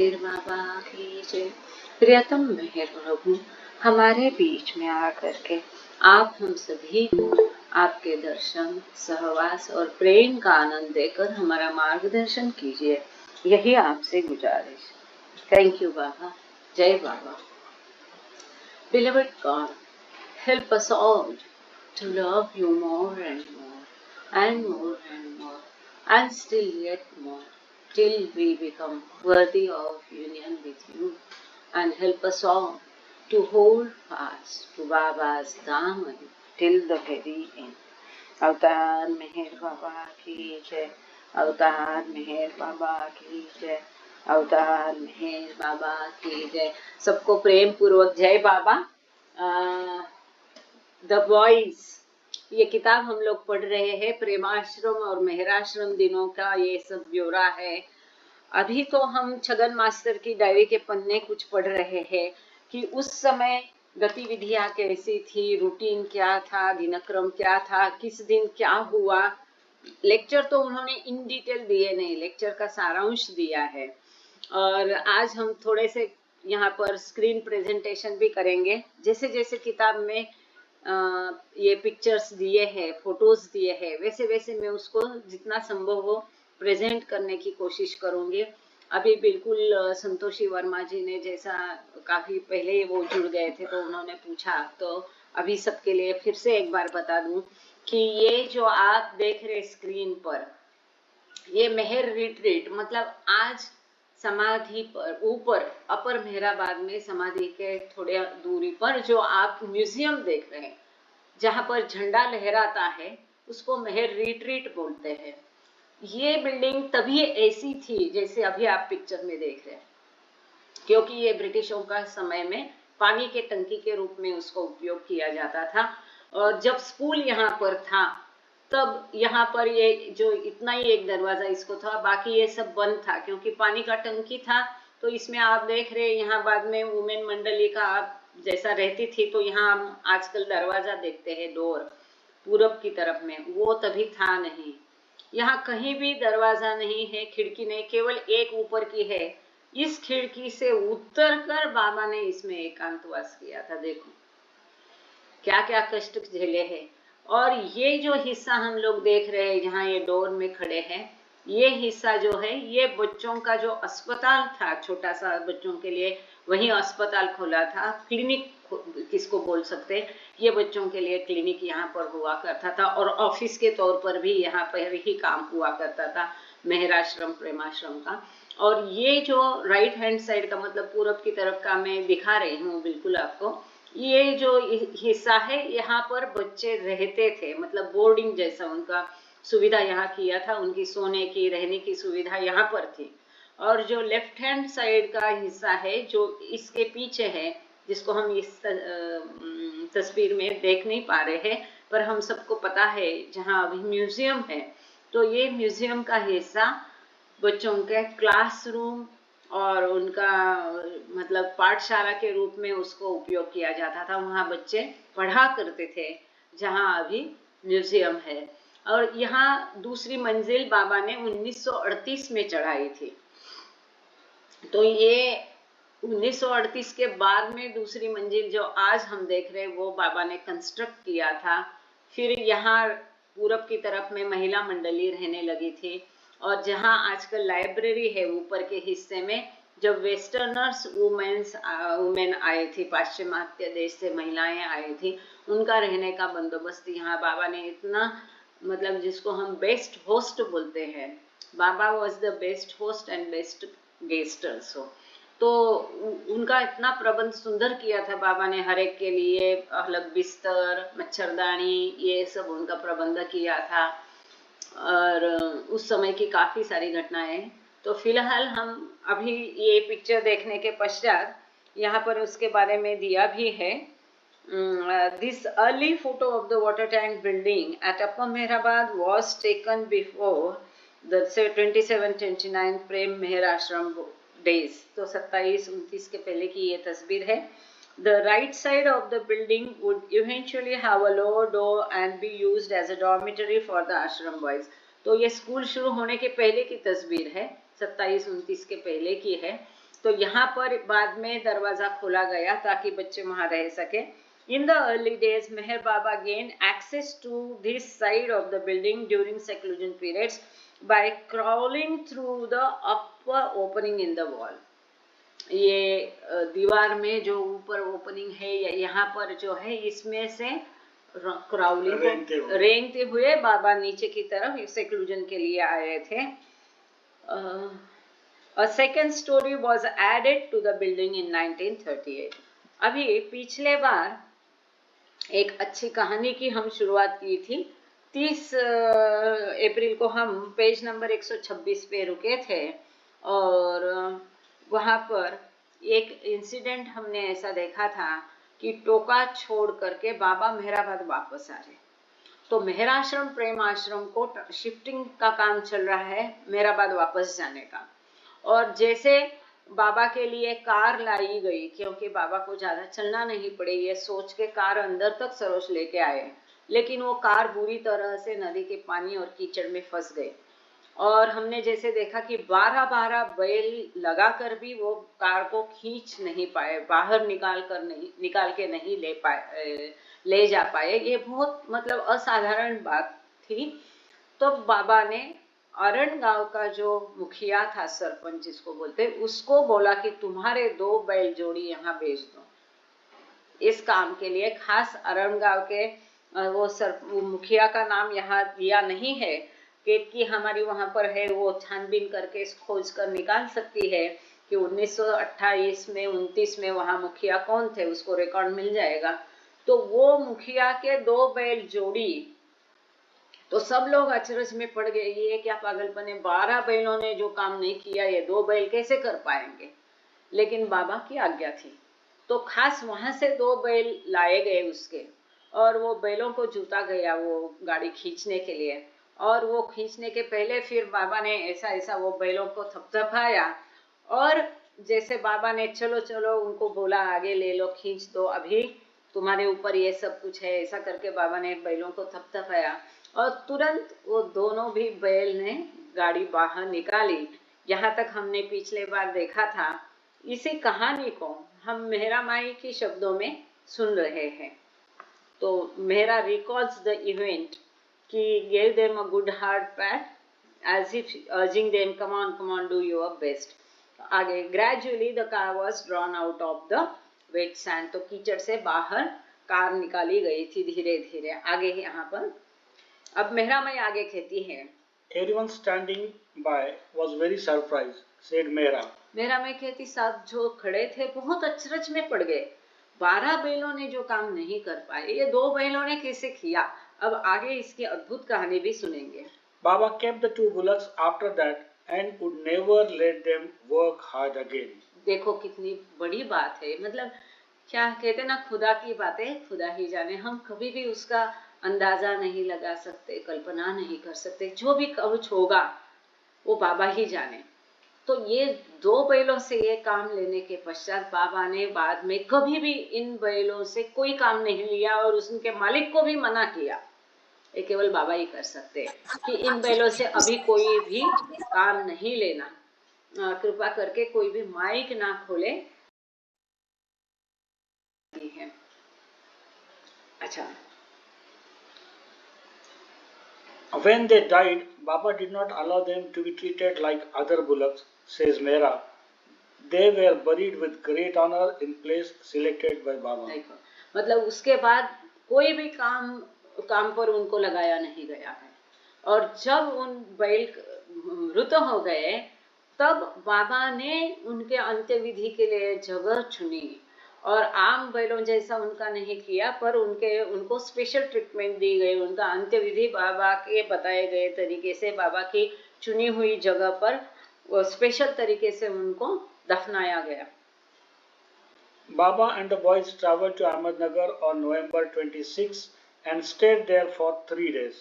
मेहर बाबा की जय। प्रियतम मेहर प्रभु हमारे बीच में आकर के आप हम सभी को आपके दर्शन, सहवास और प्रेम का आनंद देकर हमारा मार्गदर्शन कीजिए, यही आपसे गुजारिश। थैंक यू बाबा। जय बाबा। Beloved God, help us all to love you more and more and more and more and still yet more till we become worthy of union with you, and help us all to hold fast to Baba's daman till the very end. अवतार मेहर बाबा की जय। अवतार मेहर बाबा की जय। अवतार मेहर बाबा की जय। सबको प्रेम पूर्वक जय बाबा। द बॉयज, ये किताब हम लोग पढ़ रहे हैं। प्रेमाश्रम और मेहराश्रम दिनों का ये सब ब्यौरा है। अभी तो हम छगन मास्टर की डायरी के पन्ने कुछ पढ़ रहे हैं कि उस समय गतिविधियां कैसी थी, रूटीन क्या था, दिनक्रम क्या था, किस दिन क्या हुआ। लेक्चर तो उन्होंने इन डिटेल दिए नहीं, लेक्चर का सारांश दिया है। और आज हम थोड़े से यहाँ पर स्क्रीन प्रेजेंटेशन भी करेंगे। जैसे जैसे किताब में ये पिक्चर्स दिए हैं, फोटोज दिए हैं, वैसे वैसे मैं उसको जितना संभव हो प्रेजेंट करने की कोशिश करूंगी। अभी बिल्कुल संतोषी वर्मा जी ने, जैसा काफी पहले वो जुड़ गए थे तो उन्होंने पूछा, तो अभी सबके लिए फिर से एक बार बता दूं कि ये जो आप देख रहे स्क्रीन पर, ये मेहर रिट्रीट, मतलब आज समाधि पर ऊपर अपर मेहराबाद में समाधि के थोड़े दूरी पर जो आप म्यूजियम देख रहे हैं, जहां पर झंडा लहराता है, उसको मेहर रिट्रीट बोलते हैं। ये बिल्डिंग तभी ऐसी थी जैसे अभी आप पिक्चर में देख रहे हैं, क्योंकि ये ब्रिटिशों का समय में पानी के टंकी के रूप में उसको उपयोग किया जाता था। और जब स्कूल यहाँ पर था तब यहाँ पर ये जो इतना ही एक दरवाजा इसको था, बाकी ये सब बंद था क्योंकि पानी का टंकी था। तो इसमें आप देख रहे हैं, यहाँ बाद में वुमेन मंडली का आप जैसा रहती थी, तो यहाँ हम आजकल दरवाजा देखते हैं, डोर पूरब की तरफ में, वो तभी था नहीं। यहाँ कहीं भी दरवाजा नहीं है, खिड़की नहीं, केवल एक ऊपर की है। इस खिड़की से उतर कर बाबा ने इसमें एकांतवास किया था। देखो क्या क्या कष्ट झेले हैं। और ये जो हिस्सा हम लोग देख रहे हैं, जहाँ ये डोर में खड़े हैं, ये हिस्सा जो है, ये बच्चों का जो अस्पताल था, छोटा सा बच्चों के लिए वहीं अस्पताल खोला था, क्लिनिक किसको बोल सकते हैं, ये बच्चों के लिए क्लिनिक यहाँ पर हुआ करता था। और ऑफिस के तौर पर भी यहाँ पर ही काम हुआ करता था मेहराश्रम प्रेमाश्रम का। और ये जो राइट हैंड साइड का, मतलब पूरब की तरफ का मैं दिखा रही हूँ बिल्कुल आपको, ये जो हिस्सा है, यहाँ पर बच्चे रहते थे, मतलब बोर्डिंग जैसा उनका सुविधा यहाँ किया था, उनकी सोने की रहने की सुविधा यहाँ पर थी। और जो लेफ्ट हैंड साइड का हिस्सा है, जो इसके पीछे है, जिसको हम इस तस्वीर में देख नहीं पा रहे हैं, पर हम सबको पता है, जहाँ अभी म्यूजियम है, तो ये म्यूजियम का हिस्सा बच्चों के क्लासरूम और उनका मतलब पाठशाला के रूप में उसको उपयोग किया जाता था। वहाँ बच्चे पढ़ा करते थे, जहाँ अभी म्यूजियम है। और यहाँ दूसरी मंजिल बाबा ने 1938 में चढ़ाई थी। तो ये 1938 के बाद में दूसरी मंजिल जो आज हम देख रहे हैं, वो बाबा ने कंस्ट्रक्ट किया था। फिर यहाँ पूरब की तरफ में महिला मंडली रहने लगी थी। और जहाँ आजकल लाइब्रेरी है ऊपर के हिस्से में, जब वेस्टर्नर्स वुमेन आए थे, पाश्चिमात्य देश से महिलाएं आई थी, उनका रहने का बंदोबस्त यहाँ बाबा ने इतना, मतलब जिसको हम बेस्ट होस्ट बोलते हैं, Baba was the best host and best guest also. तो उनका इतना प्रबंध सुंदर किया था बाबा ने, हर एक के लिए अलग बिस्तर, मच्छरदानी, ये सब उनका प्रबंध किया था। और उस समय की काफी सारी घटनाएं। तो फिलहाल हम अभी ये पिक्चर देखने के पश्चात यहाँ पर उसके बारे में दिया भी है। This early photo of the water tank building at Upper Mehrabad was taken before the 27-29 प्रेम मेहर आश्रम days। तो 27-29 के पहले की ये तस्वीर है। The right side of the building would eventually have a lower door and be used as a dormitory for the ashram boys। तो ये स्कूल शुरू होने के पहले की तस्वीर है, 27-29 के पहले की है। तो यहाँ पर बाद में दरवाजा खोला गया ताकि बच्चे वहां रह सके। In the early days, Meher Baba gained access to this side of the building during seclusion periods by crawling through the upper opening in the wall. ये दीवार में जो ऊपर ओपनिंग है यहाँ पर जो है इसमें से क्राउलिंग रेंगते हुए बाबा नीचे की तरफ सेक्लूजन के लिए आए थे। A second story was added to the building in 1938. अभी पिछले बार एक अच्छी कहानी की हम शुरुआत की थी। 30 अप्रैल को हम पेज नंबर 126 पे रुके थे और वहाँ पर एक इंसिडेंट हमने ऐसा देखा था कि टोका छोड़ करके बाबा मेहराबाद वापस आ रहे। तो मेहराश्रम प्रेम आश्रम को शिफ्टिंग का काम चल रहा है मेहराबाद वापस जाने का। और जैसे बाबा के लिए कार लाई गई, क्योंकि बाबा को ज्यादा चलना नहीं पड़े ये सोच के कार अंदर तक सरोज लेके आए, लेकिन वो कार बुरी तरह से नदी के पानी और कीचड़ में फंस गई। और हमने जैसे देखा कि 12 बैल लगाकर भी वो कार को खींच नहीं पाए, बाहर निकाल के नहीं ले जा पाए। ये बहुत मतलब असाधारण बात थी। तो बाबा ने अरण गांव का जो मुखिया था, सरपंच जिसको बोलते, उसको बोला कि तुम्हारे 2 बैल जोड़ी यहाँ भेज दो इस काम के लिए। खास अरण गांव के वो मुखिया का नाम यहाँ दिया नहीं है कि हमारी वहां पर है, वो छानबीन करके खोज कर निकाल सकती है कि 1928 में 29 में वहां मुखिया कौन थे, उसको रिकॉर्ड मिल जाएगा। तो वो मुखिया के 2 बैल जोड़ी, तो सब लोग अचरज में पड़ गए, ये क्या पागलपन है, 12 बैलों ने जो काम नहीं किया ये 2 बैल कैसे कर पाएंगे। लेकिन बाबा की आज्ञा थी तो खास वहां से 2 बैल लाए गए उसके, और वो बैलों को जूता गया वो गाड़ी खींचने के लिए। और वो खींचने के पहले फिर बाबा ने ऐसा वो बैलों को थपथपाया, और जैसे बाबा ने चलो चलो उनको बोला आगे ले लो, खींच दो, अभी तुम्हारे ऊपर ये सब कुछ है, ऐसा करके बाबा ने बैलों को थपथपाया और तुरंत वो दोनों भी बैल ने गाड़ी बाहर निकाली। यहाँ तक हमने पिछले बार देखा था। इसी कहानी को हम मेहरा माई के शब्दों में सुन रहे हैं। तो मेहरा रिकॉर्ड्स द इवेंट कि gave them a good hard pat as if urging them, come on, do your best. आगे gradually the car was drawn out of the wet sand. तो कीचड़ से बाहर कार निकाली गई थी धीरे धीरे। आगे यहाँ पर अब मेहरा माई आगे कहती है, Everyone standing by was very surprised, said Mehra. Mehra माई कहती सब जो खड़े थे बहुत अचरज में पड़ गए। 12 बैलों ने जो काम नहीं कर पाए, ये 2 बैलों ने कैसे किया। अब आगे इसकी अद्भुत कहानी भी सुनेंगे। Baba kept the 2 bullocks after that and would never let them work hard again. देखो कितनी बड़ी बात है, मतलब क्या कहते ना, खुदा की बातें खुदा ही जाने। हम कभी भी उसका अंदाजा नहीं लगा सकते, कल्पना नहीं कर सकते। जो भी कुछ होगा वो बाबा ही जाने। तो ये 2 बैलों से ये काम लेने के पश्चात बाबा ने बाद में कभी भी इन बैलों से कोई काम नहीं लिया और उनके मालिक को भी मना किया। ये केवल बाबा ही कर सकते हैं कि इन बैलों से अभी कोई भी काम नहीं लेना, कृपा करके कोई भी माइक ना खोले। अच्छा, When they died, Baba did not allow them to be treated like other bullocks, says Mehra. They were buried with great honor in place selected by Baba. मतलब उसके बाद कोई भी काम पर उनको लगाया नहीं गया है। और जब उन बैल मृत हो गए तब बाबा ने उनके अंत्यविधि के लिए जगह चुनी और आम बैलों जैसा उनका नहीं किया, पर उनको स्पेशल ट्रीटमेंट दी गई। उनका अंत्यविधि बाबा के बताए गए तरीके से बाबा की चुनी हुई जगह पर वो स्पेशल तरीके से उनको दफनाया गया। Baba and the boys traveled to Ahmednagar on November 26 and stayed there for 3 days.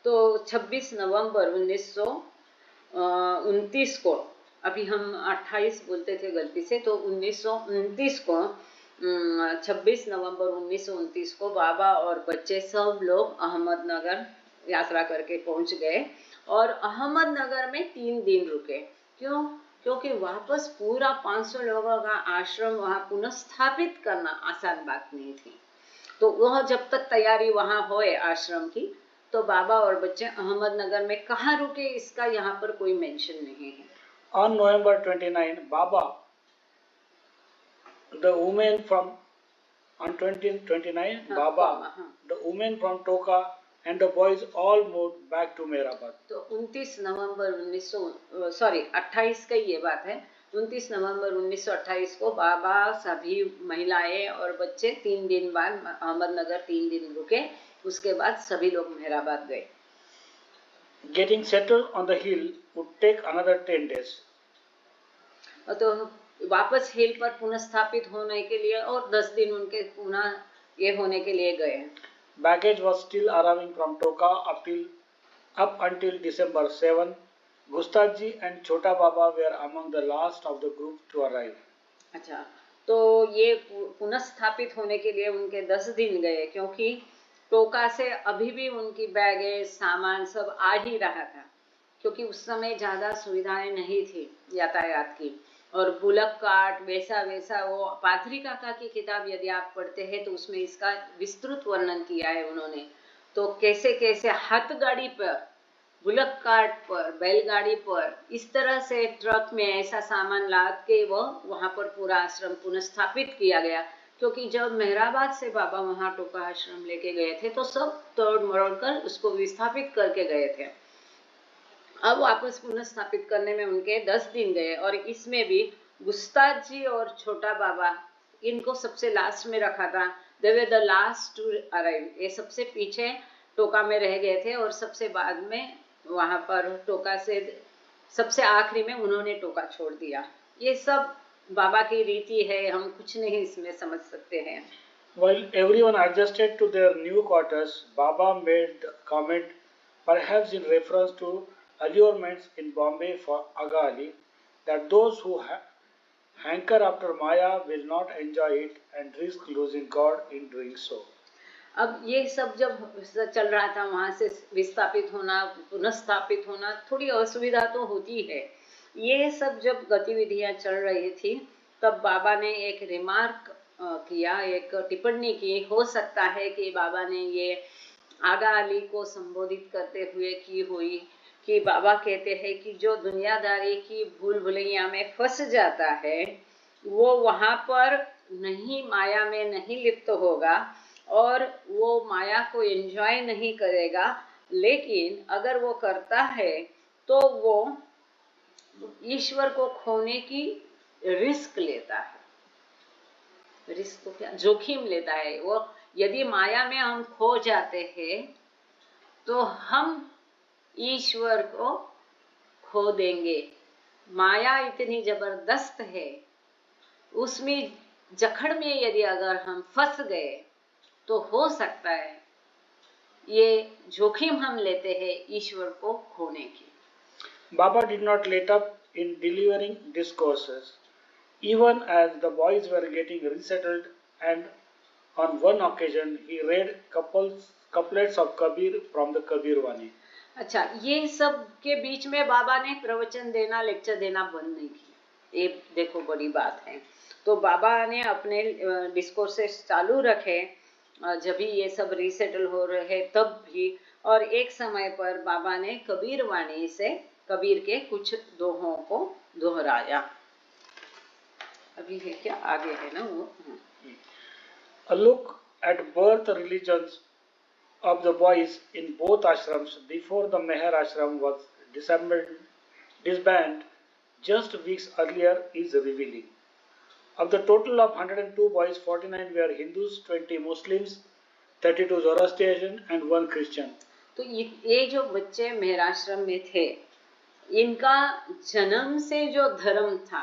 तो 26 नवंबर 1929 को, अभी हम 28 बोलते थे गलती से, तो 1929 को 26 नवंबर 1929 को बाबा और बच्चे सब लोग अहमदनगर यात्रा करके पहुंच गए और अहमदनगर में 3 दिन रुके। क्यों? क्योंकि वापस पूरा 500 लोगों का आश्रम वहां पुनः स्थापित करना आसान बात नहीं थी। तो वह जब तक तैयारी वहां होए आश्रम की, तो बाबा और बच्चे अहमदनगर में कहाँ रुके इसका यहाँ पर कोई मेंशन नहीं है। On November 29, Baba, the women from on 29, Baba, the women from Toka and the boys all moved back to Mehrabad. तो 29 नवंबर 28 का ये बात है। 29 नवंबर 1928 को बाबा, सभी महिलाएं और बच्चे 3 दिन बाद अहमदनगर 3 दिन रुके। उसके बाद सभी लोग मेहराबाद गए। Getting settled on the hill would take another 10 days. तो वापस हिल पर पुनः स्थापित होने के लिए और 10 दिन उनके पुनः ये होने के लिए गए। Baggage was still arriving from Toka up until December 7. Gustaji and Chota Baba were among the last of the group to arrive. अच्छा, तो ये पुनः स्थापित होने के लिए उनके 10 दिन गए, क्योंकि टोका से अभी भी उनकी बैगेज सामान सब आ ही रहा था, क्योंकि उस समय ज्यादा सुविधाएं नहीं थी यातायात की। और बुलक कार्ट वैसा वो पादरी काका की किताब यदि आप पढ़ते हैं तो उसमें इसका विस्तृत वर्णन किया है उन्होंने। तो कैसे कैसे हाथ गाड़ी पर, बुलक कार्ट पर, बैलगाड़ी पर, इस तरह से ट्रक में ऐसा सामान लाद के वो वहां पर पूरा आश्रम पुनः स्थापित किया गया। क्योंकि जब मेहराबाद से बाबा वहां टोका आश्रम लेके गए थे तो सब तोड़ मरोड़ कर उसको विस्थापित करके गए थे। अब वापस पुनः स्थापित करने में उनके 10 दिन गए, और इसमें भी गुस्ताद जी और छोटा बाबा, इनको सबसे लास्ट में रखा था। They were the last to arrive, ये सबसे पीछे टोका में रह गए थे और सबसे बाद में वहां पर टोका से सबसे आखिरी में उन्होंने टोका छोड़ दिया। ये सब बाबा की रीति है, हम कुछ नहीं इसमें समझ सकते हैं। While everyone adjusted to their new quarters, Baba made the comment, perhaps in reference to allurements in Bombay for Aga Ali, that those who hanker after Maya will not enjoy it and risk losing God in doing so. अब ये सब जब चल रहा था, वहां से विस्थापित होना, पुनः स्थापित होना, थोड़ी असुविधा तो होती है। ये सब जब गतिविधियां चल रही थी तब बाबा ने एक रिमार्क किया, एक टिप्पणी की। हो सकता है कि बाबा ने ये आगा अली को संबोधित करते हुए की हुई, कि बाबा कहते हैं कि जो दुनियादारी की भूल भुलैया में फंस जाता है वो वहां पर नहीं, माया में नहीं लिप्त होगा और वो माया को एंजॉय नहीं करेगा, लेकिन अगर वो करता है तो वो ईश्वर को खोने की रिस्क लेता है। रिस्क को क्या, जोखिम लेता है वो। यदि माया में हम खो जाते हैं तो हम ईश्वर को खो देंगे। माया इतनी जबरदस्त है, उसमें जखड़ में यदि अगर हम फंस गए तो हो सकता है ये जोखिम हम लेते हैं ईश्वर को खोने की। Baba did not let up in delivering discourses, even as the boys were getting resettled, and on one occasion he read couplets of Kabir from the Kabir Wani. अच्छा, ये सब के बीच में बाबा ने प्रवचन देना, लेक्चर देना बंद नहीं किया। ये देखो बड़ी बात है। तो बाबा ने अपने डिस्कोर्सेस चालू रखे जब भी ये सब रीसेटल हो रहे तब भी, और एक समय पर बाबा ने कबीर वाणी से कबीर के कुछ दोहों को दोहराया। अभी है क्या, आगे है ना वो। A look at birth religions of the boys in both ashrams before the Meher ashram was disbanded just weeks earlier is revealing. Of the total of 102 boys, 49 were Hindus, 20 Muslims, 32 Zoroastrian and 1 Christian. तो ये जो बच्चे मेहराश्रम में थे, इनका जन्म से जो धर्म था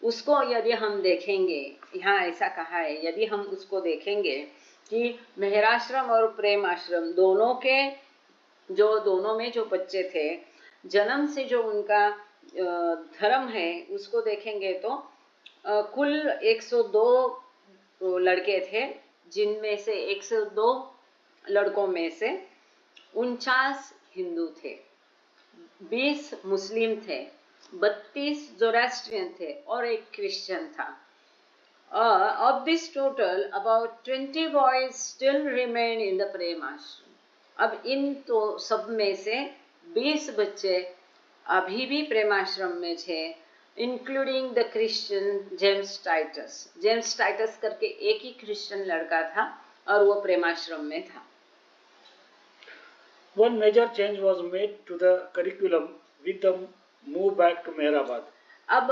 उसको यदि हम देखेंगे, यहाँ ऐसा कहा है, यदि हम उसको देखेंगे कि मेहराश्रम और प्रेम आश्रम दोनों में जो बच्चे थे, जन्म से जो उनका धर्म है उसको देखेंगे तो कुल 102 लड़के थे, जिनमें से 102 लड़कों में से 49 हिंदू थे, 20 मुस्लिम थे 32 जोरास्ट्रियन थे और एक क्रिश्चियन था. Of this total, about 20 boys still remain in the Prem Ashram. अब इन तो सब में से 20 बच्चे अभी भी प्रेमाश्रम में थे, including the Christian James Titus. James Titus करके एक ही क्रिश्चियन लड़का था और वो प्रेमाश्रम में था. One major change was made to the curriculum with the move back to Mehrabad. अब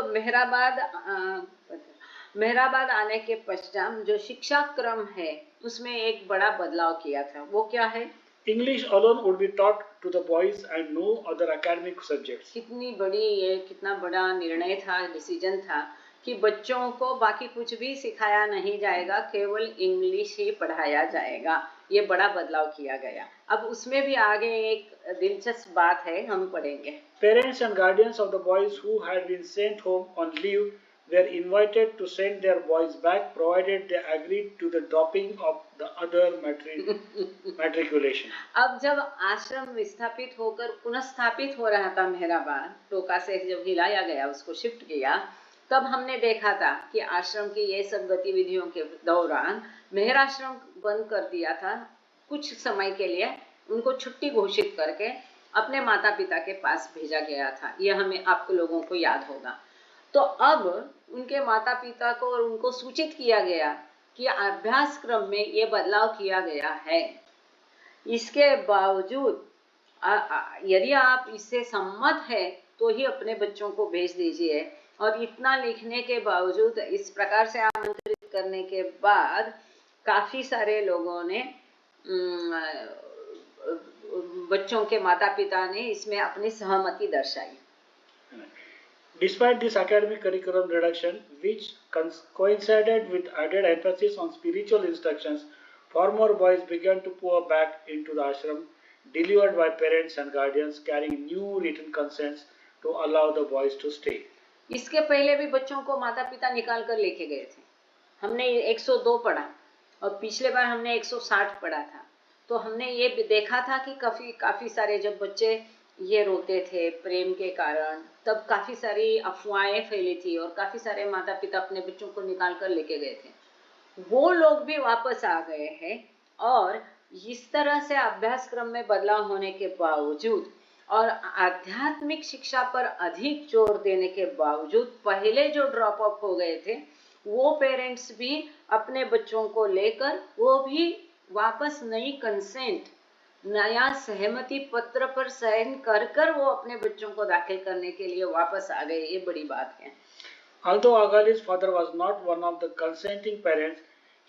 मेहराबाद आने के पश्चात जो शिक्षा क्रम है उसमें एक बड़ा बदलाव किया था. वो क्या है? English alone would be taught to the boys and no other academic subjects. कितना बड़ा निर्णय था, डिसीजन था कि बच्चों को बाकी कुछ भी सिखाया नहीं जाएगा, केवल इंग्लिश ही पढ़ाया जाएगा. ये बड़ा बदलाव किया गया. अब उसमें भी आगे एक दिलचस्प बात है, हम पढ़ेंगे. Parents and guardians of the boys who had been sent home on leave were invited to send their boys back provided they agreed to the dropping of the other matriculation. अब जब आश्रम विस्थापित होकर पुनः हो रहा था मेहराबाद, टोका से जब हिलाया गया, उसको शिफ्ट किया, तब हमने देखा था कि आश्रम की ये सब गतिविधियों के दौरान मेहराश्रम बंद कर दिया था. कुछ समय के लिए उनको छुट्टी घोषित करके अपने माता पिता के पास भेजा गया था. यह हमें आपको लोगों को याद होगा. तो अब उनके माता पिता को और उनको सूचित किया गया कि अभ्यासक्रम में ये बदलाव किया गया है. इसके बावजूद यदि आप इससे सम्मत है तो ही अपने बच्चों को भेज दीजिए. और इतना लिखने के बावजूद, इस प्रकार से आमंत्रित करने के बाद, काफी सारे लोगों ने, बच्चों के माता पिता ने इसमें अपनी सहमति दर्शाई. Despite this academic curriculum reduction, which coincided with added emphasis on spiritual instructions, far more boys began to pour back into the ashram, delivered by parents and guardians carrying new written consents to allow the boys to stay. इसके पहले भी बच्चों को माता पिता निकाल कर लेके गए थे. हमने 102 पढ़ा और पिछले बार हमने 160 पढ़ा था. तो हमने ये देखा था कि काफी सारे जब बच्चे ये रोते थे प्रेम के कारण, तब काफी सारी अफवाहें फैली थी और काफी सारे माता पिता अपने बच्चों को निकाल कर लेके गए थे. वो लोग भी वापस आ गए हैं. और इस तरह से अभ्यासक्रम में बदलाव होने के बावजूद और आध्यात्मिक शिक्षा पर अधिक जोर देने के बावजूद पहले जो ड्रॉप ऑफ हो गए थे वो पेरेंट्स भी अपने बच्चों को लेकर वो भी वापस नई कंसेंट, नया सहमति पत्र पर साइन कर वो अपने बच्चों को दाखिल करने के लिए वापस आ गए. ये बड़ी बात है. Although Agali's father was not one of the consenting parents,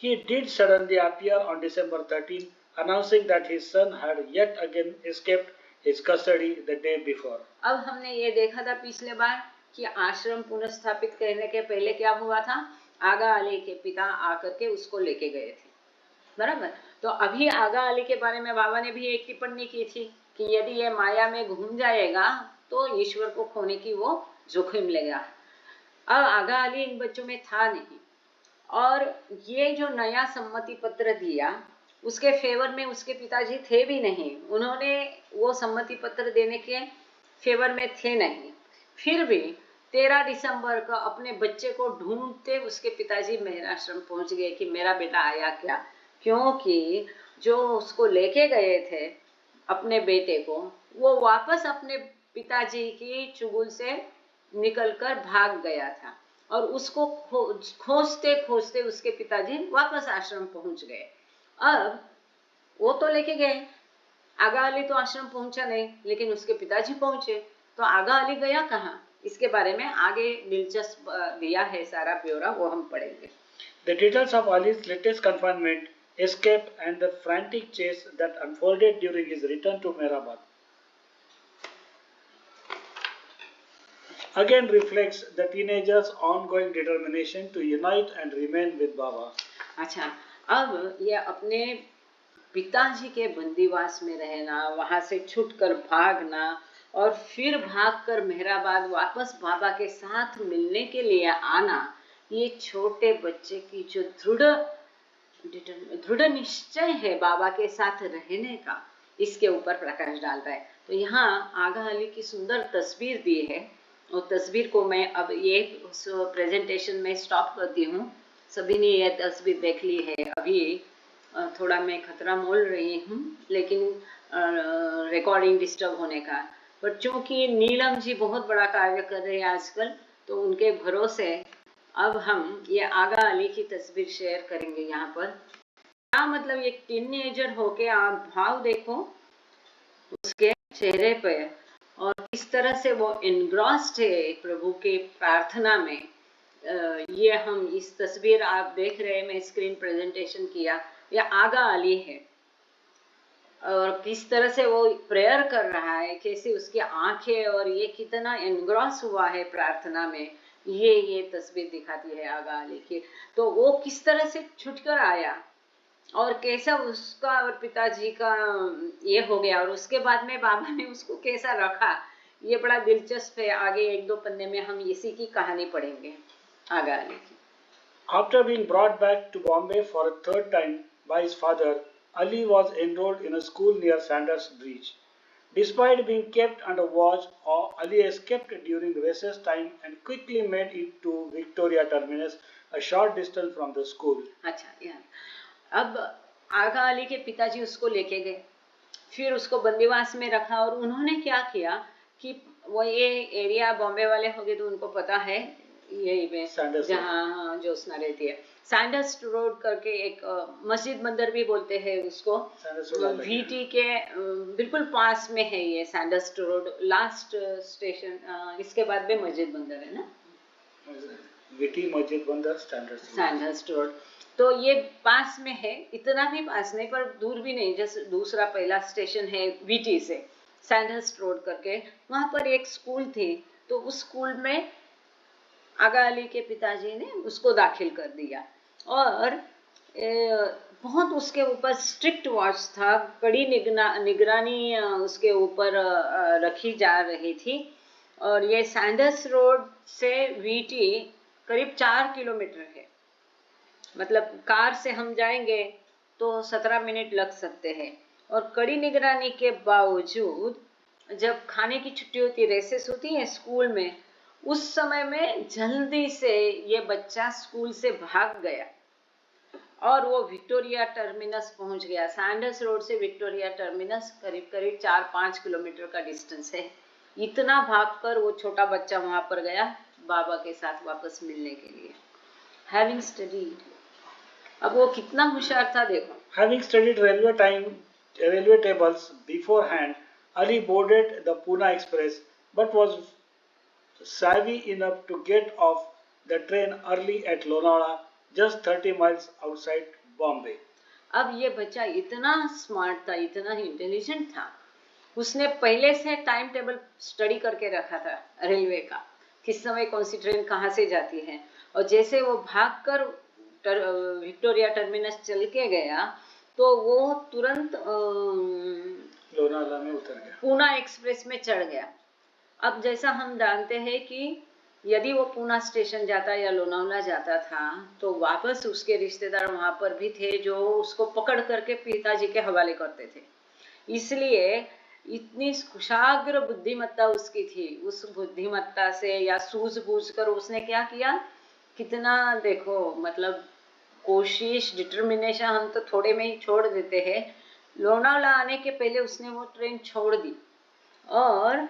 he did suddenly appear on December 13, announcing that his son had yet again escaped his custody the day before. अब हमने ये देखा था पिछले बार कि आश्रम पुनर्स्थापित करने के पहले क्या हुआ था. आगा अली के पिता आकर के उसको लेके गए थे. बराबर. तो अभी आगा अली के बारे में बाबा ने भी एक टिप्पणी की थी कि यदि ये माया में घूम जाएगा तो ईश्वर को खोने की वो जोखिम लेगा. अब आगा अली इन बच्चों में था नहीं और ये जो नया सम्मति पत्र दिया उसके फेवर में उसके पिताजी थे भी नहीं. उन्होंने वो सम्मति पत्र देने के फेवर में थे नहीं. फिर भी 13 दिसंबर को अपने बच्चे को ढूंढते उसके पिताजी मेहराश्रम पहुंच गए कि मेरा बेटा आया क्या. क्योंकि जो उसको लेके गए थे अपने बेटे को, वो वापस अपने पिताजी की चुगुल से निकलकर भाग गया था और उसको खोजते खोजते उसके पिताजी वापस आश्रम पहुंच गए. अब वो तो लेके गए, आगा अली तो आश्रम पहुंचा नहीं, लेकिन उसके पिताजी पहुंचे. तो आगा अली गया कहाँ, इसके बारे में आगे दिलचस्प दिया है सारा ब्यौरा, वो हम पढ़ेंगे. The details of Ali's latest confinement, escape and the frantic chase that unfolded during his return to Mehrabad again reflects the teenager's ongoing determination to unite and remain with Baba. अच्छा, अब ये अपने पिताजी के बंदीवास में रहना, वहां से छूटकर भागना और फिर भागकर मेहराबाद वापस बाबा के साथ मिलने के लिए आना, ये छोटे बच्चे की जो दृढ़ निश्चय है बाबा के साथ रहने का, इसके ऊपर प्रकाश डालता है. तो यहाँ आगा अली की सुंदर तस्वीर दी है वो तस्वीर को मैं अब ये उस प्रेजेंटेशन में स्टॉप करती हूँ। सभी ने ये तस्वीर देख ली है। अभी थोड़ा मैं खतरा मोल रही हूँ, लेकिन रिकॉर्डिंग डिस्टर्ब होने का। पर चूंकि नीलम जी बहुत बड़ा कार्य कर रहे हैं आजकल, तो उनके भरोसे अब हम ये आगा अली की तस्वीर शेयर करेंगे यहाँ पर। क्या मतलब एक टीनेजर होके आप भाव देखो उसके चेहरे पे, और किस तरह से वो एनग्रॉस्ड है प्रभु के प्रार्थना में। ये हम इस तस्वीर आप देख रहे हैं, मैं स्क्रीन प्रेजेंटेशन किया, ये आगा अली है और किस तरह से वो प्रेयर कर रहा है, कैसे उसकी आंखें और ये कितना एनग्रॉस हुआ है प्रार्थना में, ये तस्वीर दिखाती है आगा अली की। तो वो किस तरह से छुटकर आया और कैसा उसका और पिताजी का ये हो गया, और उसके बाद में बाबा ने उसको कैसा रखा, ये बड़ा दिलचस्प है। आगे एक दो पन्ने में हम इसी की कहानी पढ़ेंगे आगा अली की। After being brought back to Bombay for a third time by his father, Ali was enrolled in a school near Sanders Bridge. Despite being kept under watch, Ali escaped during recess time and quickly made it to Victoria Terminus, a short distance from the school. अच्छा यार, अब आगा अली के पिताजी उसको लेके गए, फिर उसको बंदीवास में रखा, और उन्होंने क्या किया कि वो ये एरिया बॉम्बे वाले हो गए तो उनको पता है यही में जहाँ ज्योत्सना रहती है, सैंडर्स रोड करके एक मस्जिद मंदिर भी बोलते हैं उसको, वीटी के बिल्कुल पास में है ये सैंडर्स रोड, लास्ट स्टेशन, इसके बाद में मस्जिद मंदिर है ना, वीटी मस्जिद मंदिर सैंडर्स रोड। तो ये पास में है, इतना भी पास नहीं पर दूर भी नहीं, जैसे दूसरा पहला स्टेशन है वीटी से सैंडर्स रोड करके, वहां पर एक स्कूल थी। तो उस स्कूल में आगा अली के पिताजी ने उसको दाखिल कर दिया, और बहुत उसके ऊपर स्ट्रिक्ट वॉच था, कड़ी निगरानी उसके ऊपर रखी जा रही थी। और ये सैंडर्स रोड से वीटी करीब 4 किलोमीटर है, मतलब कार से हम जाएंगे तो 17 मिनट लग सकते हैं। और कड़ी निगरानी के बावजूद जब खाने की छुट्टी होती, रेसेस होती है स्कूल में, उस समय में जल्दी से ये बच्चा स्कूल से भाग गया और वो विक्टोरिया टर्मिनस पहुंच गया। सैंडर्स रोड से विक्टोरिया टर्मिनस करीब करीब 4-5 किलोमीटर का डिस्टेंस है। इतना भागकर वो छोटा बच्चा वहां पर गया बाबा के साथ वापस मिलने के लिए। हैविंग स्टडीड, अब वो कितना होशियार था देखो। Having studied railway tables beforehand, Ali boarded the Pune Express but was savvy enough to get off the train early at Lonavala, just 30 miles outside Bombay. अब ये बच्चा इतना स्मार्ट था, इतना इंटेलिजेंट था, उसने पहले से टाइम टेबल स्टडी करके रखा था रेलवे का, किस समय कौन सी ट्रेन कहाँ से जाती है। और जैसे वो भागकर विक्टोरिया टर्मिनस चल के गया तो वो तुरंत लोनावाला में उतर गया, पूना एक्सप्रेस में चढ़ गया। अब जैसा हम जानते हैं कि यदि वो पूना स्टेशन जाता या लोनावला जाता था तो वापस उसके रिश्तेदार वहां पर भी थे जो उसको पकड़ करके पिताजी के हवाले करते थे। इसलिए इतनी कुशाग्र बुद्धिमत्ता उसकी थी, उस बुद्धिमत्ता से या सूझबूझ कर उसने क्या किया, कितना देखो मतलब कोशिश, डिटर्मिनेशन, हम तो थोड़े में ही छोड़ देते हैं। लोनावला आने के पहले उसने वो ट्रेन छोड़ दी और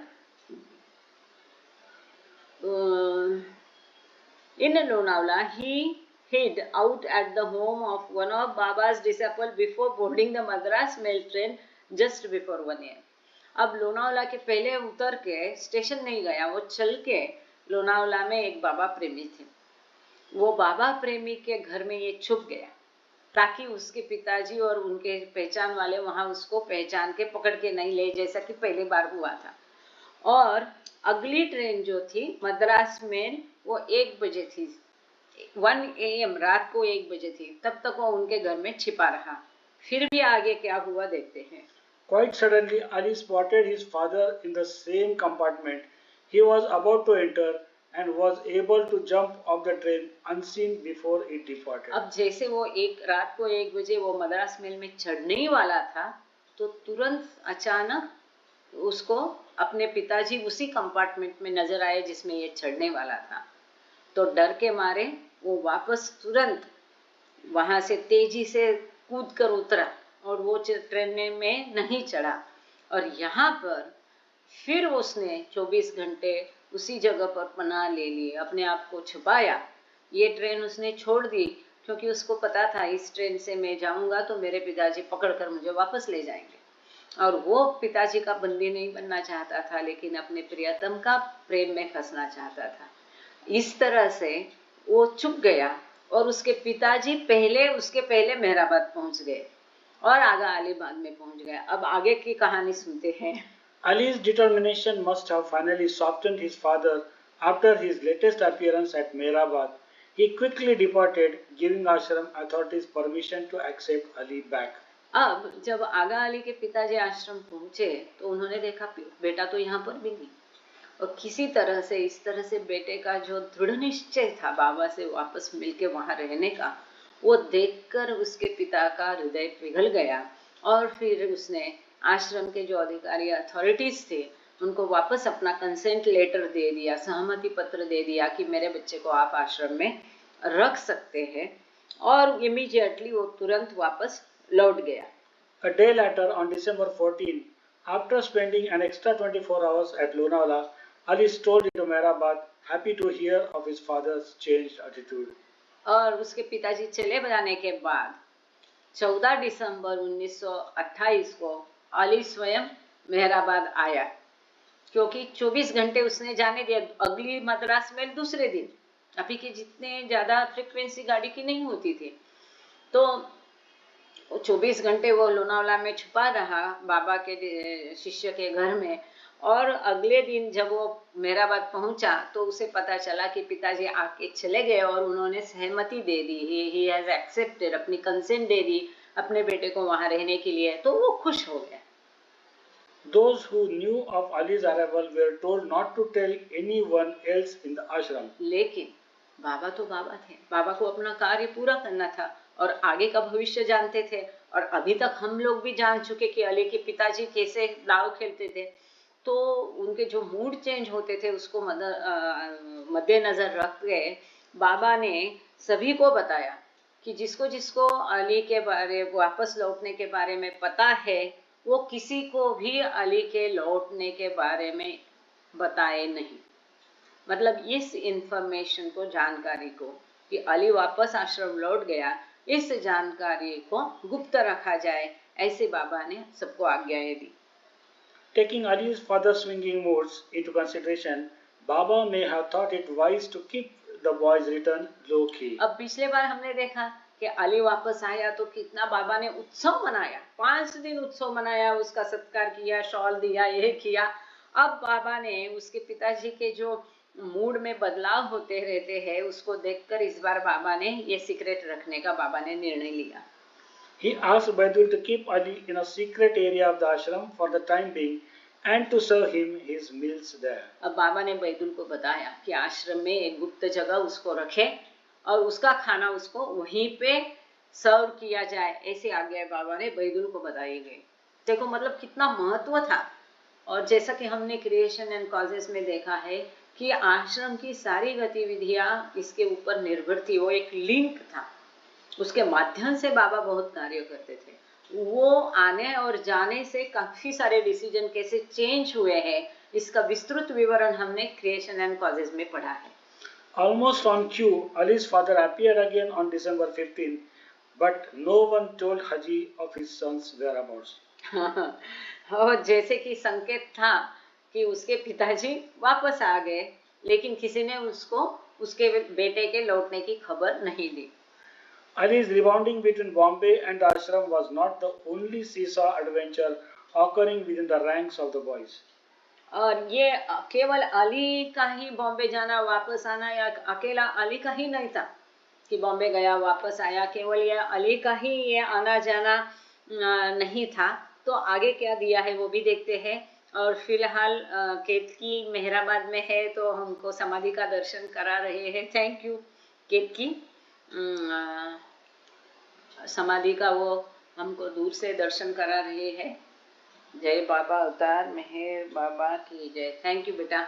in Lonavala he hid out at the home of one of Baba's disciples before boarding the Madras mail train just before 1 AM. अब लोनावला के पहले उतर के स्टेशन नहीं गया, वो चल के लोनावला में एक बाबा प्रेमी थे, वो बाबा प्रेमी के घर में ये छुप गया ताकि उसके पिताजी और उनके पहचान वाले वहां उसको पहचान के पकड़ के नहीं ले, जैसा कि पहली बार हुआ था। और अगली ट्रेन जो थी मद्रास में वो 1 बजे थी, 1 AM, रात को 1 बजे थी। तब तक वो उनके घर में छिपा रहा। फिर भी आगे क्या हुआ देखते हैं। Quite suddenly, Ali spotted his father in the same compartment. He was about to enter and was able to jump off the train unseen before it departed. अब जैसे वो रात को 1 बजे वो मद्रास मेल में चढ़ने ही वाला था तो तुरंत अचानक उसको अपने पिताजी उसी कंपार्टमेंट में नजर आए जिसमें ये चढ़ने वाला था। तो डर के मारे वो वापस तुरंत वहां से तेजी से कूद कर उतरा और वो ट्रेन में नहीं चढ़ा। और यहाँ पर फिर उसने 24 घंटे उसी जगह पर पनाह ले ली, अपने आप को छुपाया। ये ट्रेन उसने छोड़ दी क्योंकि उसको पता था इस ट्रेन से मैं जाऊंगा तो मेरे पिताजी पकड़कर मुझे वापस ले जाएंगे। और वो पिताजी का बंदी नहीं बनना चाहता था, लेकिन अपने प्रियतम का प्रेम में फंसना चाहता था। इस तरह से वो चुप गया और उसके पिताजी उसके पहले मेहराबाद पहुंच गए और आगा अलीबाग में पहुंच गए। अब आगे की कहानी सुनते हैं। Ali's determination must have finally softened his father after his latest appearance at Mehrabad. He quickly departed, giving ashram authorities permission to accept Ali back. अब जब आगा अली के पिताजी आश्रम पहुंचे तो उन्होंने देखा बेटा तो यहाँ पर भी नहीं, और किसी तरह से इस तरह से बेटे का जो दृढ़ निश्चय था बाबा से वापस मिलके वहां रहने का, वो देखकर उसके पिता का हृदय पिघल गया। और फिर उसने आश्रम के जो अधिकारी अथॉरिटीज थे उनको वापस अपना कंसेंट लेटर दे दिया, सहमति पत्र दे दिया कि मेरे बच्चे को आप आश्रम में रख सकते हैं। और इमीडिएटली वो तुरंत वापस लौट गया। A day later, on December 14, after spending an extra 24 hours at Lonavala, Ali strolled into Mehrabad, happy to hear of his father's changed attitude. और उसके पिताजी चले जाने के बाद 14 दिसंबर 1928 को अली स्वयं मेहराबाद आया, क्योंकि 24 घंटे उसने जाने दिया। अगली मद्रास मेल दूसरे दिन, अभी के जितने ज्यादा फ्रीक्वेंसी गाड़ी की नहीं होती थी, तो 24 घंटे वो लोनावाला में छुपा रहा बाबा के शिष्य के घर में। और अगले दिन जब वो मेहराबाद पहुंचा तो उसे पता चला कि पिताजी आके चले गए और उन्होंने सहमति दे दी, ही हैज एक्सेप्टेड, अपनी कंसेंट दे दी अपने बेटे को वहां रहने के लिए। तो वो खुश हो गया। Those who knew of Ali's arrival were told not to tell anyone else in the ashram. लेकिन बाबा तो बाबा थे, बाबा को अपना कार्य पूरा करना था और आगे का भविष्य जानते थे। और अभी तक हम लोग भी जान चुके कि अली के पिताजी कैसे दाव खेलते थे, तो उनके जो मूड चेंज होते थे उसको मद्देनजर रख के बाबा ने सभी को बताया कि जिसको जिसको अली के बारे वापस लौटने के बारे में पता है वो किसी को भी अली के लौटने के बारे में बताए नहीं। मतलब इस इंफॉर्मेशन को, जानकारी को, कि अली वापस आश्रम लौट गया, इस जानकारी को गुप्त रखा जाए, ऐसे बाबा ने सबको आज्ञाएं दी। Taking Ali's father's swinging moods into consideration, Baba may have thought it wise to keep the boy's return low-key. अब पिछले बार हमने देखा कि अली वापस आया तो कितना बाबा ने उत्सव मनाया, 5 दिन उत्सव मनाया, उसका सत्कार किया, शॉल दिया, ये किया। अब बाबा ने उसके पिताजी के जो मूड में बदलाव होते रहते हैं उसको देखकर इस बार बाबा ने ये सीक्रेट रखने का बाबा ने निर्णय लिया। He asked Baidul to keep Ali in a secret area of the ashram for the time being and to serve him his meals there. अब बाबा ने बैदुल को बताया कि आश्रम में एक गुप्त जगह उसको रखे और उसका खाना उसको वहीं पे सर्व किया जाए, ऐसी आज्ञा बाबा ने बैदुल को बताई गई। देखो मतलब कितना महत्व था। और जैसा कि हमने क्रिएशन एंड कॉजेस में देखा है कि आश्रम की सारी गतिविधियां इसके ऊपर निर्भर थी, वो एक लिंक था, उसके माध्यम से बाबा बहुत कार्य करते थे। वो आने और जाने से काफी सारे डिसीजन कैसे चेंज हुए हैं, इसका विस्तृत विवरण हमने क्रिएशन एंड कॉजेस में पढ़ा है। Almost on cue, Ali's father appeared again on December 15, but no one told Haji of his son's whereabouts. और जैसे कि संकेत था कि उसके पिताजी वापस आ गए, लेकिन किसी ने उसको उसके बेटे के लौटने की खबर नहीं दी। Ali's rebounding between Bombay and the ashram was not the only seesaw adventure occurring within the ranks of the boys. और ये केवल अली का ही बॉम्बे जाना वापस आना या अकेला अली का ही नहीं था कि बॉम्बे गया वापस आया, केवल ये अली का ही ये आना जाना नहीं था। तो आगे क्या दिया है वो भी देखते हैं। और फिलहाल केतकी मेहराबाद में है तो हमको समाधि का दर्शन करा रहे हैं। थैंक यू केतकी, समाधि का वो हमको दूर से दर्शन करा रहे हैं। जय बाबा अवतार मेहर बाबा की जय। थैंक यू बेटा।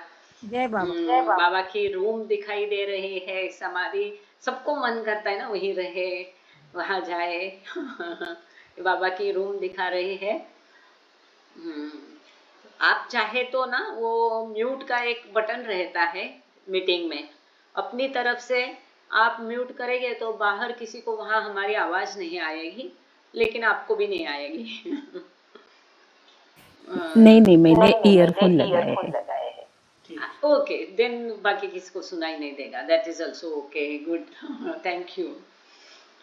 जय बाबा। बाबा की रूम दिखाई दे रही है, समाधि। सबको मन करता है ना वहीं रहे, वहां जाए। बाबा की रूम दिखा रही है। आप चाहे तो ना वो म्यूट का एक बटन रहता है मीटिंग में, अपनी तरफ से आप म्यूट करेंगे तो बाहर किसी को वहां हमारी आवाज नहीं आएगी, लेकिन आपको भी नहीं आएगी। नहीं मैंने ईयरफोन लगाए हैं। ओके देन बाकी किसी को सुनाई नहीं देगा, that is also okay, good. Thank you.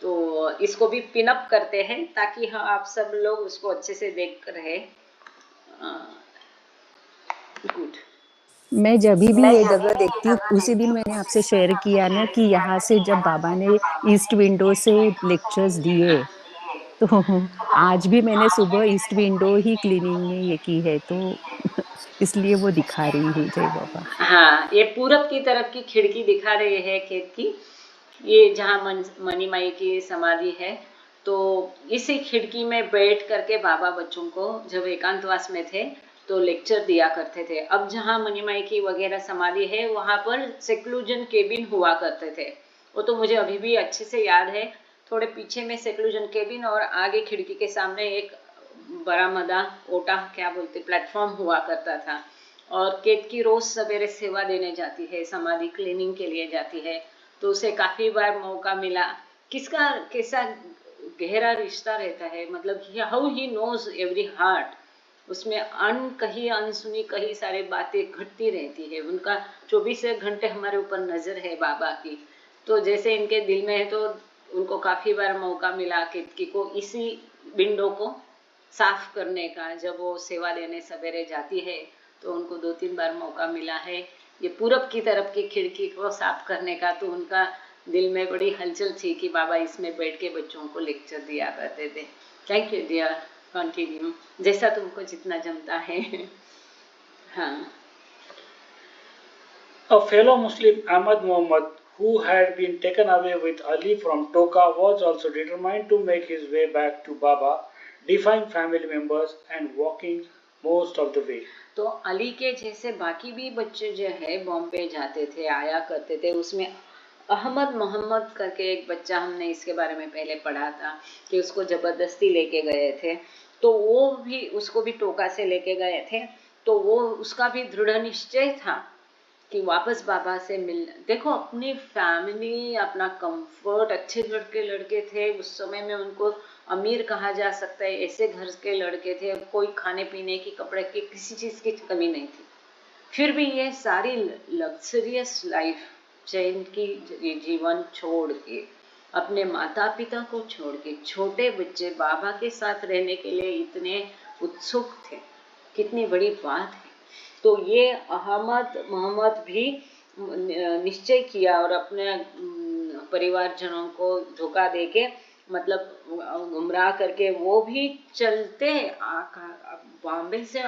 तो इसको भी पिन अप करते हैं ताकि हाँ आप सब लोग उसको अच्छे से देख रहे। गुड। मैं जब भी ये जगह देखती हूँ, उसी दिन मैंने आपसे शेयर किया ना कि यहाँ से जब बाबा ने ईस्ट विंडो से लेक्चर्स दिए, तो आज भी मैंने सुबह ईस्ट विंडो ही क्लीनिंग में ये की है, तो इसलिए वो दिखा रही हूँ। जय बाबा। हाँ, ये पूरब की तरफ की खिड़की दिखा रहे हैं खेत की, ये जहाँ मनी माई की समाधि है। तो इसी खिड़की में बैठ करके बाबा बच्चों को जब एकांतवास में थे तो लेक्चर दिया करते थे। अब जहाँ मनी माई की वगैरह समाधि है वहां पर सेक्लूजन केबिन हुआ करते थे, वो तो मुझे अभी भी अच्छे से याद है। थोड़े पीछे में सेक्लूजन केबिन और आगे खिड़की के सामने एक बरामदा ओटा क्या बोलते प्लेटफॉर्म हुआ करता था। और केत की रोज सवेरे सेवा देने जाती है, समाधि क्लीनिंग के लिए जाती है। तो उसे काफी बार मौका मिला। किसका कैसा गहरा रिश्ता रहता है, मतलब how he knows every heart. उसमें कहीं अनसुनी कई सारे बातें घटती रहती है। उनका 24 घंटे हमारे ऊपर नजर है बाबा की। तो जैसे इनके दिल में है तो उनको काफी बार मौका मिला केतकी को इसी विंडो को साफ करने का। जब वो सेवा देने सवेरे जाती है तो उनको 2-3 बार मौका मिला है ये पूरब की तरफ की खिड़की को साफ करने का। तो उनका दिल में बड़ी हलचल थी कि बाबा इसमें बैठ के बच्चों को लेक्चर दिया करते थे। थैंक यू डियर, कंटिन्यू जैसा तुमको जितना जमता है। हाँ। A fellow Muslim, Ahmad Muhammad, who had been taken away with Ali from Toka, was also determined to make his way back to Baba, defying family members and walking most of the way. तो अली के जैसे बाकी भी बच्चे जो है बॉम्बे जाते थे, आया करते थे। उसमें अहमद मोहम्मद करके एक बच्चा, हमने इसके बारे में पहले पढ़ा था कि उसको जबरदस्ती लेके गए थे। तो वो भी उसको भी टोका से लेके गए थे। तो वो उसका भी दृढ़ निश्चय था कि वापस बाबा से मिल। देखो अपनी फैमिली, अपना कंफर्ट, अच्छे घर के लड़के थे उस समय में, उनको अमीर कहा जा सकता है, ऐसे घर के लड़के थे, कोई खाने पीने की, कपड़े की, किसी चीज की कमी नहीं थी। फिर भी ये सारी लग्जरियस लाइफ, चैन की जीवन छोड़ के, अपने माता पिता को छोड़ के, छोटे बच्चे बाबा के साथ रहने के लिए इतने उत्सुक थे। कितनी बड़ी बात है। तो ये अहमद मोहम्मद भी निश्चय किया और अपने परिवारजनों को धोखा देके, मतलब गुमराह करके वो भी चलते। बॉम्बे से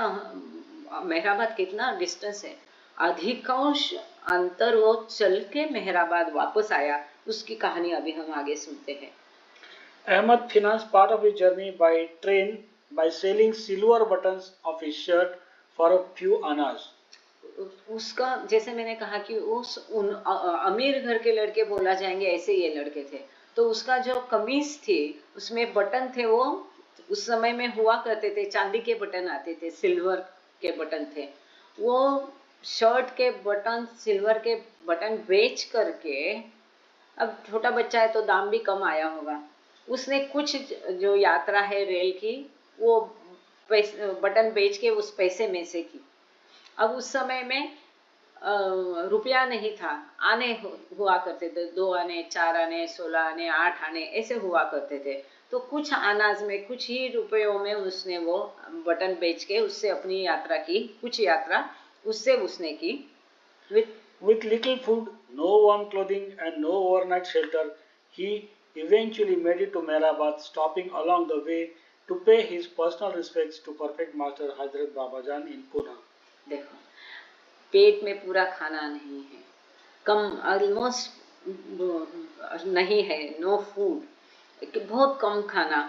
मेहराबाद कितना डिस्टेंस है, अधिकांश अंतर वो चल के मेहराबाद वापस आया। उसकी कहानी अभी हम आगे सुनते हैं। Ahmad financed part of his journey by train by selling silver buttons of his shirt for a few annas. उसका जैसे मैंने कहा कि उन अमीर घर के लड़के बोला जाएंगे, ऐसे ये लड़के थे। तो उसका जो कमीज थी उसमें बटन थे, वो उस समय में हुआ करते थे, चांदी के बटन आते थे, सिल्वर के बटन थे। वो शर्ट के बटन, सिल्वर के बटन बेच करके, अब छोटा बच्चा है तो दाम भी कम आया होगा, उसने कुछ जो यात्रा है रेल की वो बटन बेच के उस पैसे में से की। अब उस समय में रुपया नहीं था, आने हुआ करते थे, 2 आने, 4 आने, 16 आने, 8 आने, ऐसे हुआ करते थे। तो कुछ अनाज में, कुछ ही रुपयों में उसने वो बटन बेच के उससे अपनी यात्रा की, कुछ यात्रा उससे उसने की। With little food, no warm clothing, and no overnight shelter, he eventually made it to Mehrabad, stopping along the way to pay his personal respects to perfect master Hazrat Babajan in Pune. देखो पेट में पूरा खाना नहीं है, कम, almost नहीं है, no food, बहुत कम खाना।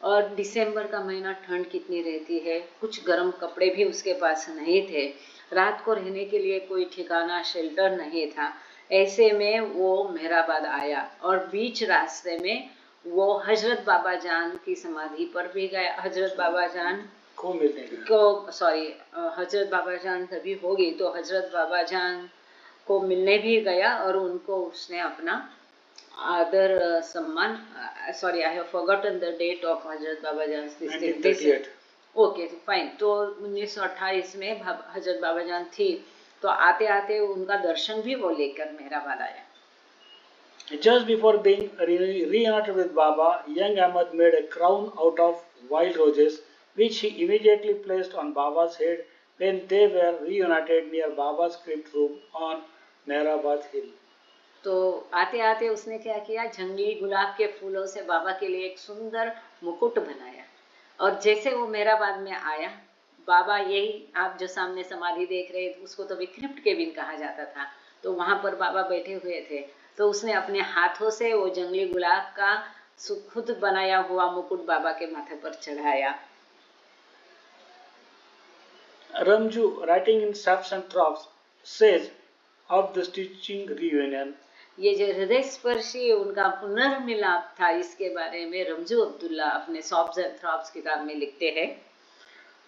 और दिसंबर का महीना ठंड कितनी रहती है, कुछ गर्म कपड़े भी उसके पास नहीं थे, रात को रहने के लिए कोई ठिकाना शेल्टर नहीं था। ऐसे में वो मेहराबाद आया और बीच रास्ते में वो हजरत बाबा जान की समाधि पर भी गया। हजरत बाबा जान को मिलने गया। को सॉरी हजरत बाबा जान तभी होगी, तो हजरत बाबा जान को मिलने भी गया और उनको उसने अपना आदर सम्मान, sorry I have forgotten the date of Hazrat Baba Jan, 1938। Okay fine. तो 1928 में हजरत बाबा जान थी, तो आते आते उनका दर्शन भी वो लेकर मेहराबाद आया। Just before being reunited with Baba, young Ahmad made a crown out of wild roses, which he immediately placed on Baba's head when they were reunited near Baba's crypt room on Mehrabad Hill. तो आते आते उसने क्या किया, जंगली गुलाब के फूलों से बाबा के लिए एक सुंदर मुकुट बनाया, और जैसे वो मेहराबाद में आया, बाबा यही आप जो सामने समाधि देख रहे थे, उसको तो क्रिप्ट केबिन कहा जाता था, तो वहां पर बाबा बैठे हुए थे, तो उसने अपने हाथों से वो जंगली गुलाब का खुद बनाया हुआ मुकुट बाबा के माथे पर चढ़ाया। Ramju, writing in Saps and Troughs, says of the stitching reunion, ये जो हृदय स्पर्शी उनका पुनर्मिलाप था, इसके बारे में रमजू अब्दुल्ला अपने सॉप्स एंड थ्रॉप्स किताब में लिखते हैं।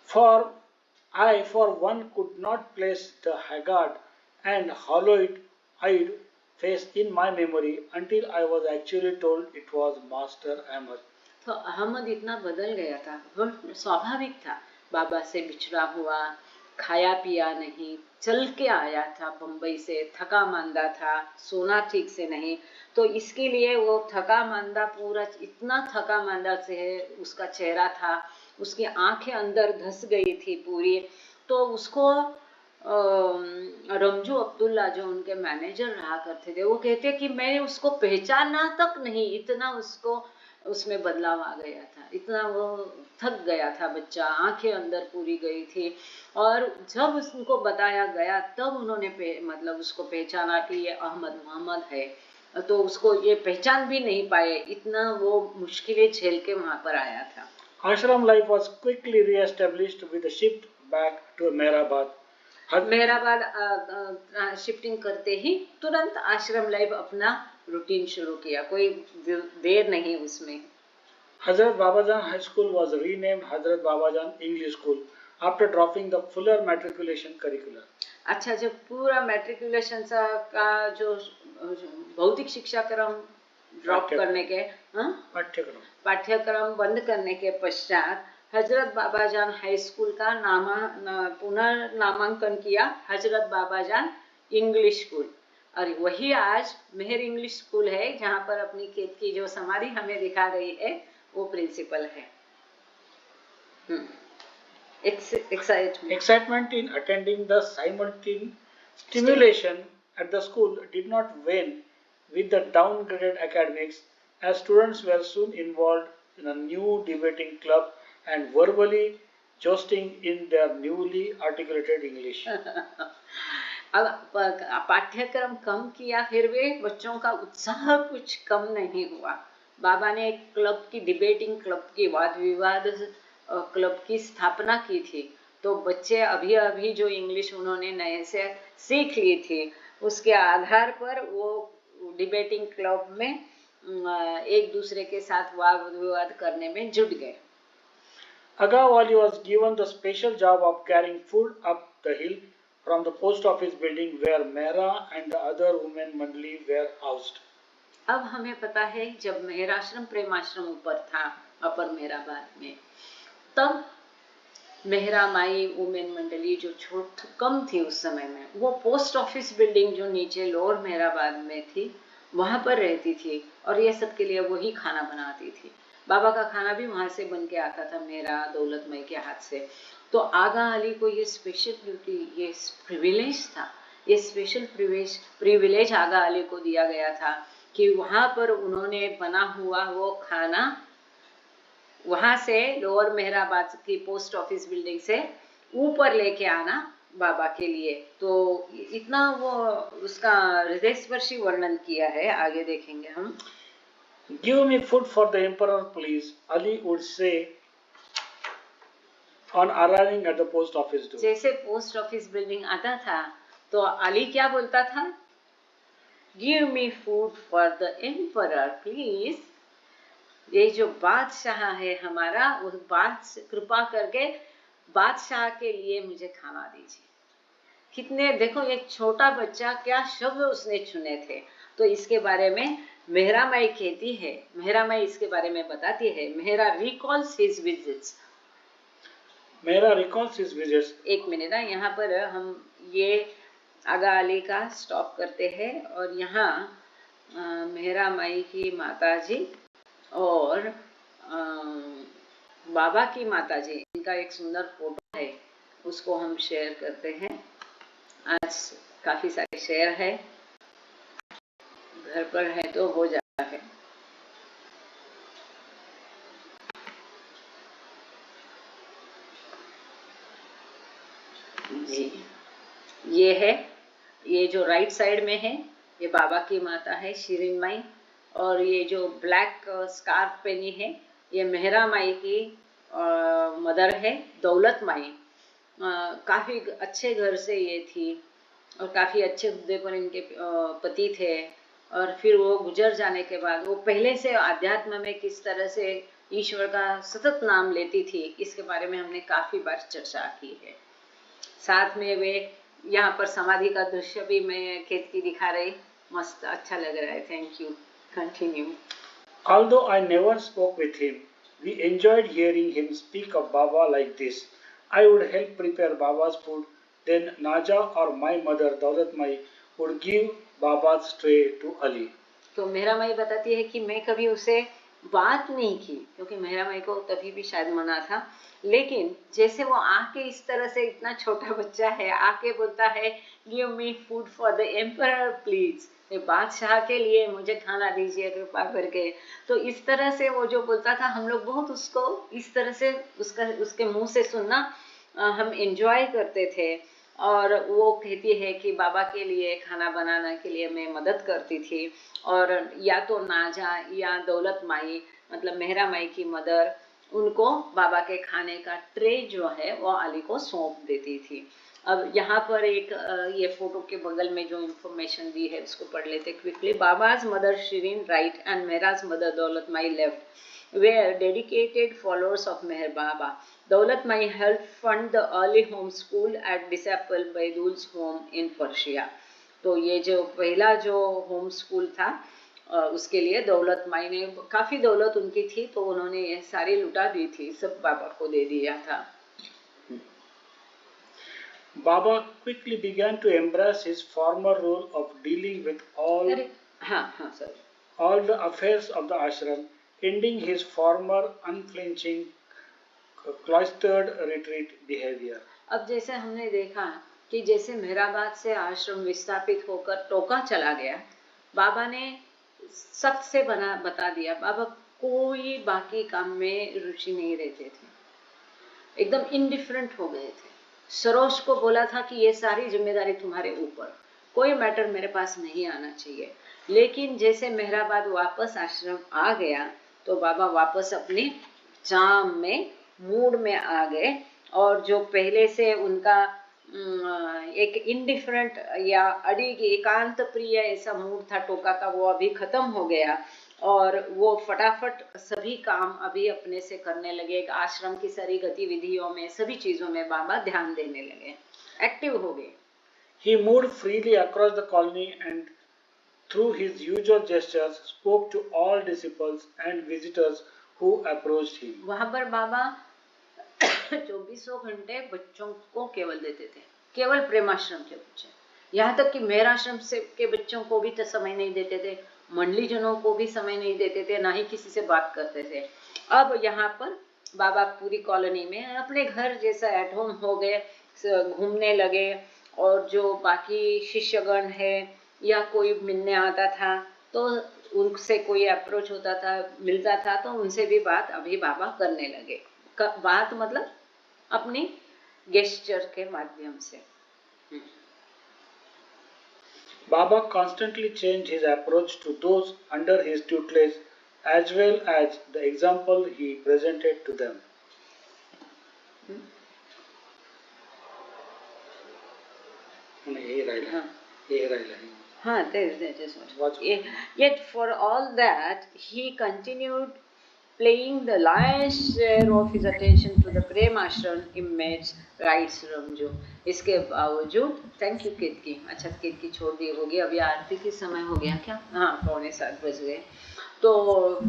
For one could not place the haggard and hollow-eyed face in my memory until I was actually told it was Master Ahmad. तो अहमद इतना बदल गया था, वो स्वाभाविक था, बाबा से बिछड़ा हुआ, खाया पिया नहीं, चल के आया था बम्बई से, थका मांदा था, सोना ठीक से नहीं, तो इसके लिए वो थका मांदा, पूरा इतना थका मांदा से उसका चेहरा था, उसकी आंखें अंदर धस गई थी पूरी, तो उसको रमजू अब्दुल्ला जो उनके मैनेजर रहा करते थे, वो कहते कि मैं उसको पहचाना तक नहीं, इतना उसको उसमें बदलाव आ गया था, इतना वो थक गया था बच्चा, आंखें अंदर पूरी गई थी, और जब उसको बताया गया तब उन्होंने मतलब उसको पहचाना कि ये अहमद मोहम्मद है, तो उसको ये पहचान भी नहीं पाए, इतना वो मुश्किलें झेल के वहां पर आया था। Ashram life was quickly re-established with a shift back to Mehrabad. Mehrabad shifting करते ही तुरंत आश्रम लाइफ अपना रूटीन शुरू किया, कोई देर नहीं उसमें। Hazrat Babajan High School was renamed Hazrat Babajan English School after dropping the fuller matriculation curriculum. अच्छा, जब पूरा मैट्रिकुलेशन का जो भौतिक शिक्षा क्रम ड्रॉप करने के पाठ्यक्रम बंद करने के पश्चात हजरत बाबाजान हाई स्कूल का पुनर्नामांकन किया हजरत बाबाजान इंग्लिश स्कूल, और वही आज मेहर इंग्लिश स्कूल है, जहाँ पर अपनी खेत की जो समाधि हमें दिखा रही है वो प्रिंसिपल है। Excitement in attending the simultaneous stimulation at the school did not wane with the downgraded academics, as students were soon involved in a new debating club and verbally jousting in their newly articulated English. अब पाठ्यक्रम कम किया, फिर भी बच्चों का उत्साह कुछ कम नहीं हुआ। बाबा ने एक क्लब की, डिबेटिंग क्लब की, वाद विवाद क्लब की स्थापना की थी, तो बच्चे अभी अभी जो इंग्लिश उन्होंने नए से सीख ली थी, उसके आधार पर वो डिबेटिंग क्लब में एक दूसरे के साथ वाद विवाद करने में जुट गए। Agawali was given the special job of carrying food up the hill from the post office building where Mehra and the other women mandali were housed. अब हमें पता है जब मेहराश्रम प्रेमाश्रम ऊपर था अपर मेहराबाद में, तब मेहरा माई वुमेन मंडली जो छोट कम थी उस समय में, वो पोस्ट ऑफिस बिल्डिंग जो नीचे लोअर मेहराबाद में थी वहां पर रहती थी, और ये सबके लिए वही खाना बनाती थी। बाबा का खाना भी वहां से बन के आता था, मेरा दौलतमई के हाथ से। तो आगा अली को ये स्पेशल ड्यूटी, ये प्रिविलेज था, ये स्पेशल प्रिविलेज आगा अली को दिया गया था कि वहां पर उन्होंने बना हुआ वो खाना वहां से लोअर मेहराबाद की पोस्ट ऑफिस बिल्डिंग से ऊपर लेके आना बाबा के लिए। तो इतना वो उसका हृदयस्पर्शी वर्णन किया है, आगे देखेंगे हम। Give me food for the emperor, please, Ali would say on arriving at the post office door. जैसे पोस्ट ऑफिस बिल्डिंग आता था तो अली क्या बोलता था? Give me food for the emperor please. ये जो बादशाह है हमारा, उस कृपा करके बादशाह के लिए मुझे खाना दीजिए। कितने देखो, एक छोटा बच्चा क्या शब्द उसने चुने थे। तो इसके बारे में मेहरामाई कहती है, मेहरामाई इसके बारे में बताती है। Mehra recalls his visits. Mehra recalls his visits. एक मिनट ना, यहाँ पर हम ये आगा अली का स्टॉप करते हैं और यहाँ मेहरामाई की माताजी और बाबा की माताजी, इनका एक सुंदर फोटो है, उसको हम शेयर करते हैं। आज काफी सारे शेयर है, घर पर है तो हो जाता है। जी, ये है, ये जो राइट साइड में है ये बाबा की माता है शिरीन माई, और ये जो ब्लैक स्कार्फ पहनी है ये मेहरा माई की मदर है, दौलत माई। काफी अच्छे घर से ये थी और काफी अच्छे हुद्दे पर इनके पति थे, और फिर वो गुजर जाने के बाद वो पहले से आध्यात्म में किस तरह से ईश्वर का सतत नाम लेती थी, इसके बारे में हमने काफी बार चर्चा की है। साथ में वे यहाँ पर समाधि का दृश्य भी मैं खेत की दिखा रही, मस्त अच्छा लग रहा है। Thank you, continue. Although I never spoke with him, we enjoyed hearing him speak of Baba like this. I would help prepare Baba's food, then Naja or my mother Daulat Mai would give Baba's tray to Ali. तो मेहरा माई बताती है कि मैं कभी उसे बात नहीं की, क्योंकि मेहरा माई को तभी भी शायद मना था, लेकिन जैसे वो आके इस तरह से, इतना छोटा बच्चा है, आके बोलता है give me food for the emperor please, बादशाह के लिए मुझे खाना दीजिए कृपा करके। तो इस तरह से वो जो बोलता था, हम लोग बहुत उसको इस तरह से उसके मुंह से सुनना हम एंजॉय करते थे। और वो कहती है कि बाबा के लिए खाना बनाने के लिए मैं मदद करती थी, और या तो नाजा या दौलत माई, मतलब मेहरा माई की मदर, उनको बाबा के खाने का ट्रे जो है वो अली को सौंप देती थी। अब यहाँ पर एक ये फोटो के बगल में जो इंफॉर्मेशन दी है उसको पढ़ लेते quickly. Baba's mother Shirin right and Mehera's mother Daulat Mai left were dedicated followers of Meher Baba. Daulat Mai helped fund the early home school at Disciple Baidul's home in Persia. तो ये जो पहला जो होम स्कूल था उसके लिए दौलत माई ने, काफी दौलत उनकी थी तो उन्होंने ये सारी लुटा दी थी, सब बाबा को दे दिया था। Baba quickly began to embrace his former role of dealing with all the affairs of the ashram, ending his former unflinching cloistered retreat behavior. अब जैसे हमने देखा कि जैसे मेहराबाद से आश्रम विस्थापित होकर टोका चला गया, बाबा ने सख्त से बता दिया, बाबा कोई बाकी काम में रुचि नहीं रहते थे, एकदम इंडिफरेंट हो गए थे। सरोज को बोला था कि ये सारी जिम्मेदारी तुम्हारे ऊपर, कोई मैटर मेरे पास नहीं आना चाहिए। लेकिन जैसे मेहराबाद वापस आश्रम आ गया तो बाबा वापस अपने चाम में, मूड में आ गए, और जो पहले से उनका एक इंडिफरेंट या अड़िग एकांत प्रिय ऐसा मूड था टोका का, वो अभी खत्म हो गया, और वो फटाफट सभी काम अभी अपने से करने लगे। आश्रम की सारी गतिविधियों में, सभी चीजों में बाबा ध्यान देने लगे, एक्टिव हो गए। He moved freely across the colony and through his usual gestures spoke to all disciples and visitors who approached him. वहां पर बाबा 24 घंटे बच्चों को केवल देते थे, केवल प्रेमाश्रम के बच्चे, यहाँ तक कि मेहराश्रम से के बच्चों को भी तो समय नहीं देते थे, मंडली जनों को भी समय नहीं देते थे, ना ही किसी से बात करते थे। अब यहाँ पर बाबा पूरी कॉलोनी में अपने घर जैसा एट होम हो गए, घूमने लगे, और जो बाकी शिष्यगण है या कोई मिलने आता था तो उनसे कोई अप्रोच होता था, मिलता था, तो उनसे भी बात अभी बाबा करने लगे। बात मतलब अपनी गेस्चर के माध्यम से। Baba constantly changed his approach to those under his tutelage as well as the example he presented to them. Yet for all that, he continued paying the lion's share of his attention to the Prem Ashram image, writes Ramju. इसके बावजूद, thank you केतकी, अच्छा केतकी छोड़ दी होगी, अभी आरती के समय हो गया क्या? हाँ, 6:45 बज गए, तो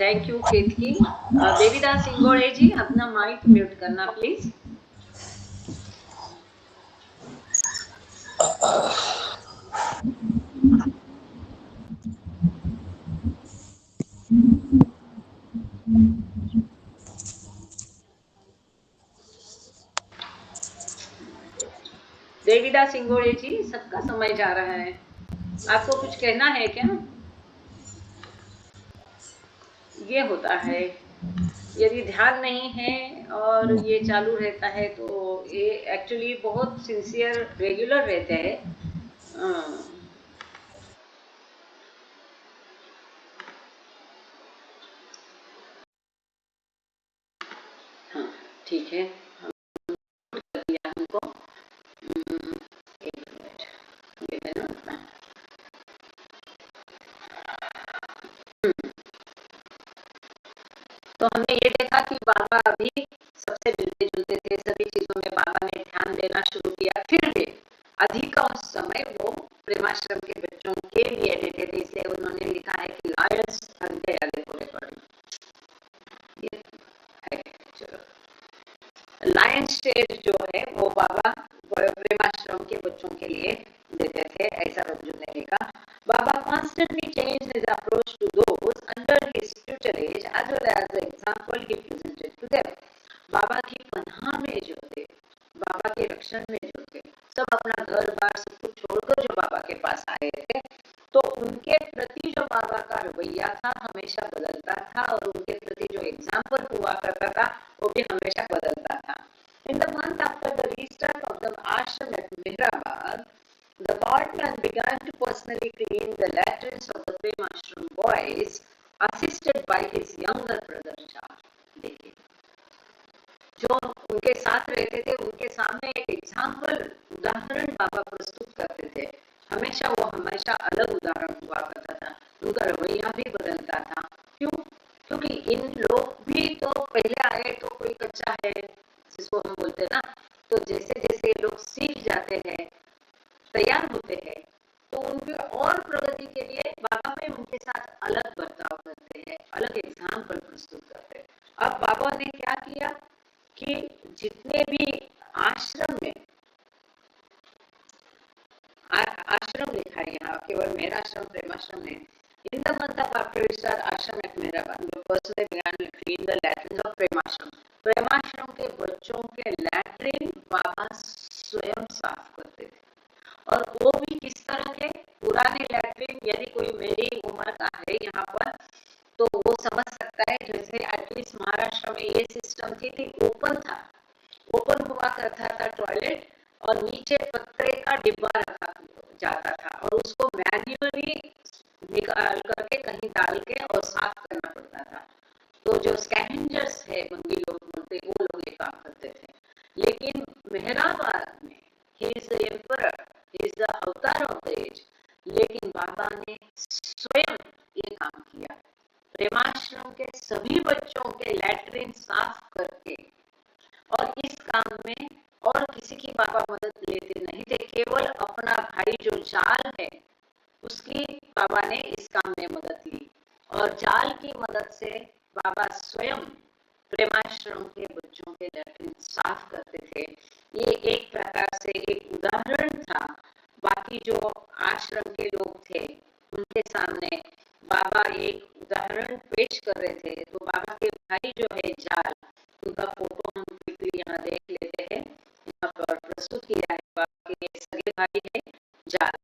थैंक यू केतकी। देवीदास इंगोड़े जी, अपना माइक म्यूट करना प्लीज। देवीदास इंगोड़े जी, सबका समय जा रहा है, आपको कुछ कहना है क्या? ये होता है, यदि ध्यान नहीं है और ये चालू रहता है तो ये एक्चुअली बहुत सिंसियर रेगुलर रहते हैं। हाँ ठीक है, कर दिया हमको। एक मिनट, ये है ना। तो हमने ये देखा कि बाबा अभी सबसे मिलते जुलते थे, सभी चीजों में बाबा ने ध्यान देना शुरू किया, फिर भी अधिकांश समय वो प्रेमाश्रम के बच्चों के लिए देते थे, इसलिए उन्होंने लिखा है कि लायंस अंधे आगे पूरे पड़े। लायंस शेयर जो है वो बाबा प्रेमाश्रम के बच्चों के लिए देते थे, ऐसा रज्जू ने लिखा। बाबा constantly changed his approach to those under his tutelage as well as the example he presented to them. बाबा की पनाह में जो थे, बाबा के रक्षण में जो थे, सब अपना घर बार सब कुछ छोड़कर जो बाबा के पास आए थे, तो उनके प्रति जो बाबा का रवैया था हमेशा बदलता था, और उनके प्रति जो एग्जाम्पल हुआ करता था वो भी हमेशा बदलता था। In the month after the restart of the ashram at Mehrabad, the Bartman began to personally clean the latrines of the Prem Ashram boys, assisted by his younger brother Shah. देखिए, जो उनके साथ रहते थे उनके सामने एक एग्जाम्पल उदाहरण बाबा प्रस्तुत करते थे, हमेशा वो हमेशा अलग उदाहरण हुआ करता था, उनका रवैया भी बदलता था। क्यों? क्योंकि इन लोग भी तो पहले आए तो कोई कच्चा है जिसको हम बोलते हैं ना, तो जैसे जैसे ये लोग सीख जाते हैं, तैयार होते हैं, तो उनके और प्रगति के लिए बाबा में उनके साथ अलग बर्ताव करते हैं, अलग एग्जाम्पल प्रस्तुत करते हैं। अब बाबा ने क्या किया कि जितने भी आश्रम में, आश्रम लिखा है यहाँ, केवल मेहराश्रम प्रेमाश्रम ने, in the month of after restart ashram at Mehrabad, the person began to clean the latrines of Premashram. Premashram के बच्चों के लैट्रिन बाबा स्वयं साफ करते थे, और वो भी किस तरह के? पुराने लैट्रिन, यदि कोई मेरी उम्र का है यहाँ पर तो वो समझ सकता है, जैसे एटलीस्ट महाराष्ट्र में ये सिस्टम थी ओपन था, ओपन हुआ करता था टॉयलेट, और नीचे पत्रे का डिब्बा रखा जाता था, और उसको मैन्युअली निकाल करके कहीं डाल के और साफ करना पड़ता था। तो जो स्कैवेंजर्स है, बंगी लोग बोलते, वो लोग ये काम करते थे। लेकिन मेहराबाद में he is the emperor, he is the अवतार ऑफ द एज, लेकिन बाबा ने स्वयं ये काम किया, प्रेमाश्रम के सभी बच्चों के लैट्रिन साफ करके, और इस काम में और किसी की बाबा मदद लेते नहीं थे, केवल अपना भाई जो जाल है उसकी बाबा ने इस काम में मदद ली, और जाल की मदद से बाबा स्वयं प्रेमाश्रम के बच्चों के लैट्रिन साफ करते थे। ये एक प्रकार से एक उदाहरण था, बाकी जो आश्रम के लोग थे उनके सामने बाबा एक उदाहरण पेश कर रहे थे। तो बाबा के भाई जो है जाल, उनका फोटो हम क्विकली यहाँ देख लेते हैं, यहाँ पर प्रस्तुत किया है। बाबा के सगे भाई है जाल,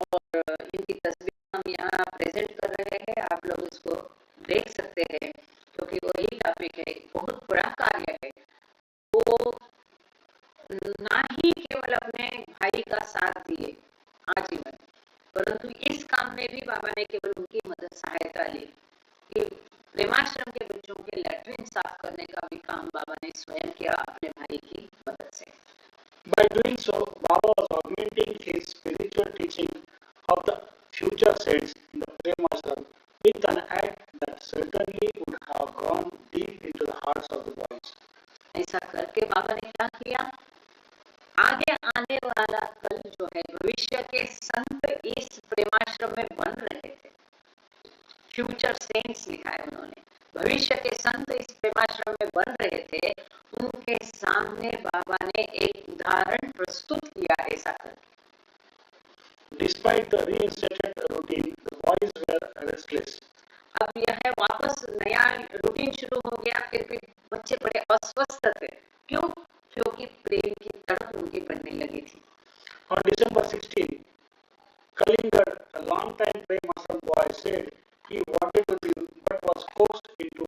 और इनकी तस्वीर हम यहाँ प्रेजेंट कर रहे हैं, आप लोग इसको देख सकते हैं, क्योंकि वही टॉपिक है, बहुत बड़ा कार्य है। वो ना ही केवल अपने भाई का साथ दिए आजीवन, परंतु इस काम में भी बाबा ने केवल साफ करने का भी काम बाबा ने स्वयं किया अपने भाई की मदद से। By doing so, Baba was augmenting his spiritual teaching of the future saints in the Premashram with an act that certainly would have gone deep into the hearts of the boys. ऐसा करके बाबा ने क्या किया, आगे आने वाला कल जो है भविष्य के संत इस प्रेमाश्रम में बन रहे थे, फ्यूचर सेंट्स लिखा है उन्होंने, भविष्य के संत इस प्रेमाश्रम में बन रहे थे, उनके सामने बाबा ने एक उदाहरण प्रस्तुत किया ऐसा करके। Despite the reinstated routine, the boys were restless. अब यह है वापस नया रूटीन शुरू हो गया, फिर भी बच्चे बड़े अस्वस्थ थे। क्यों? क्योंकि प्रेम की तड़प उनकी बढ़ने लगी थी। On December 16, Kalingar, a long-time Premashram boy, said he wanted to leave but was coaxed into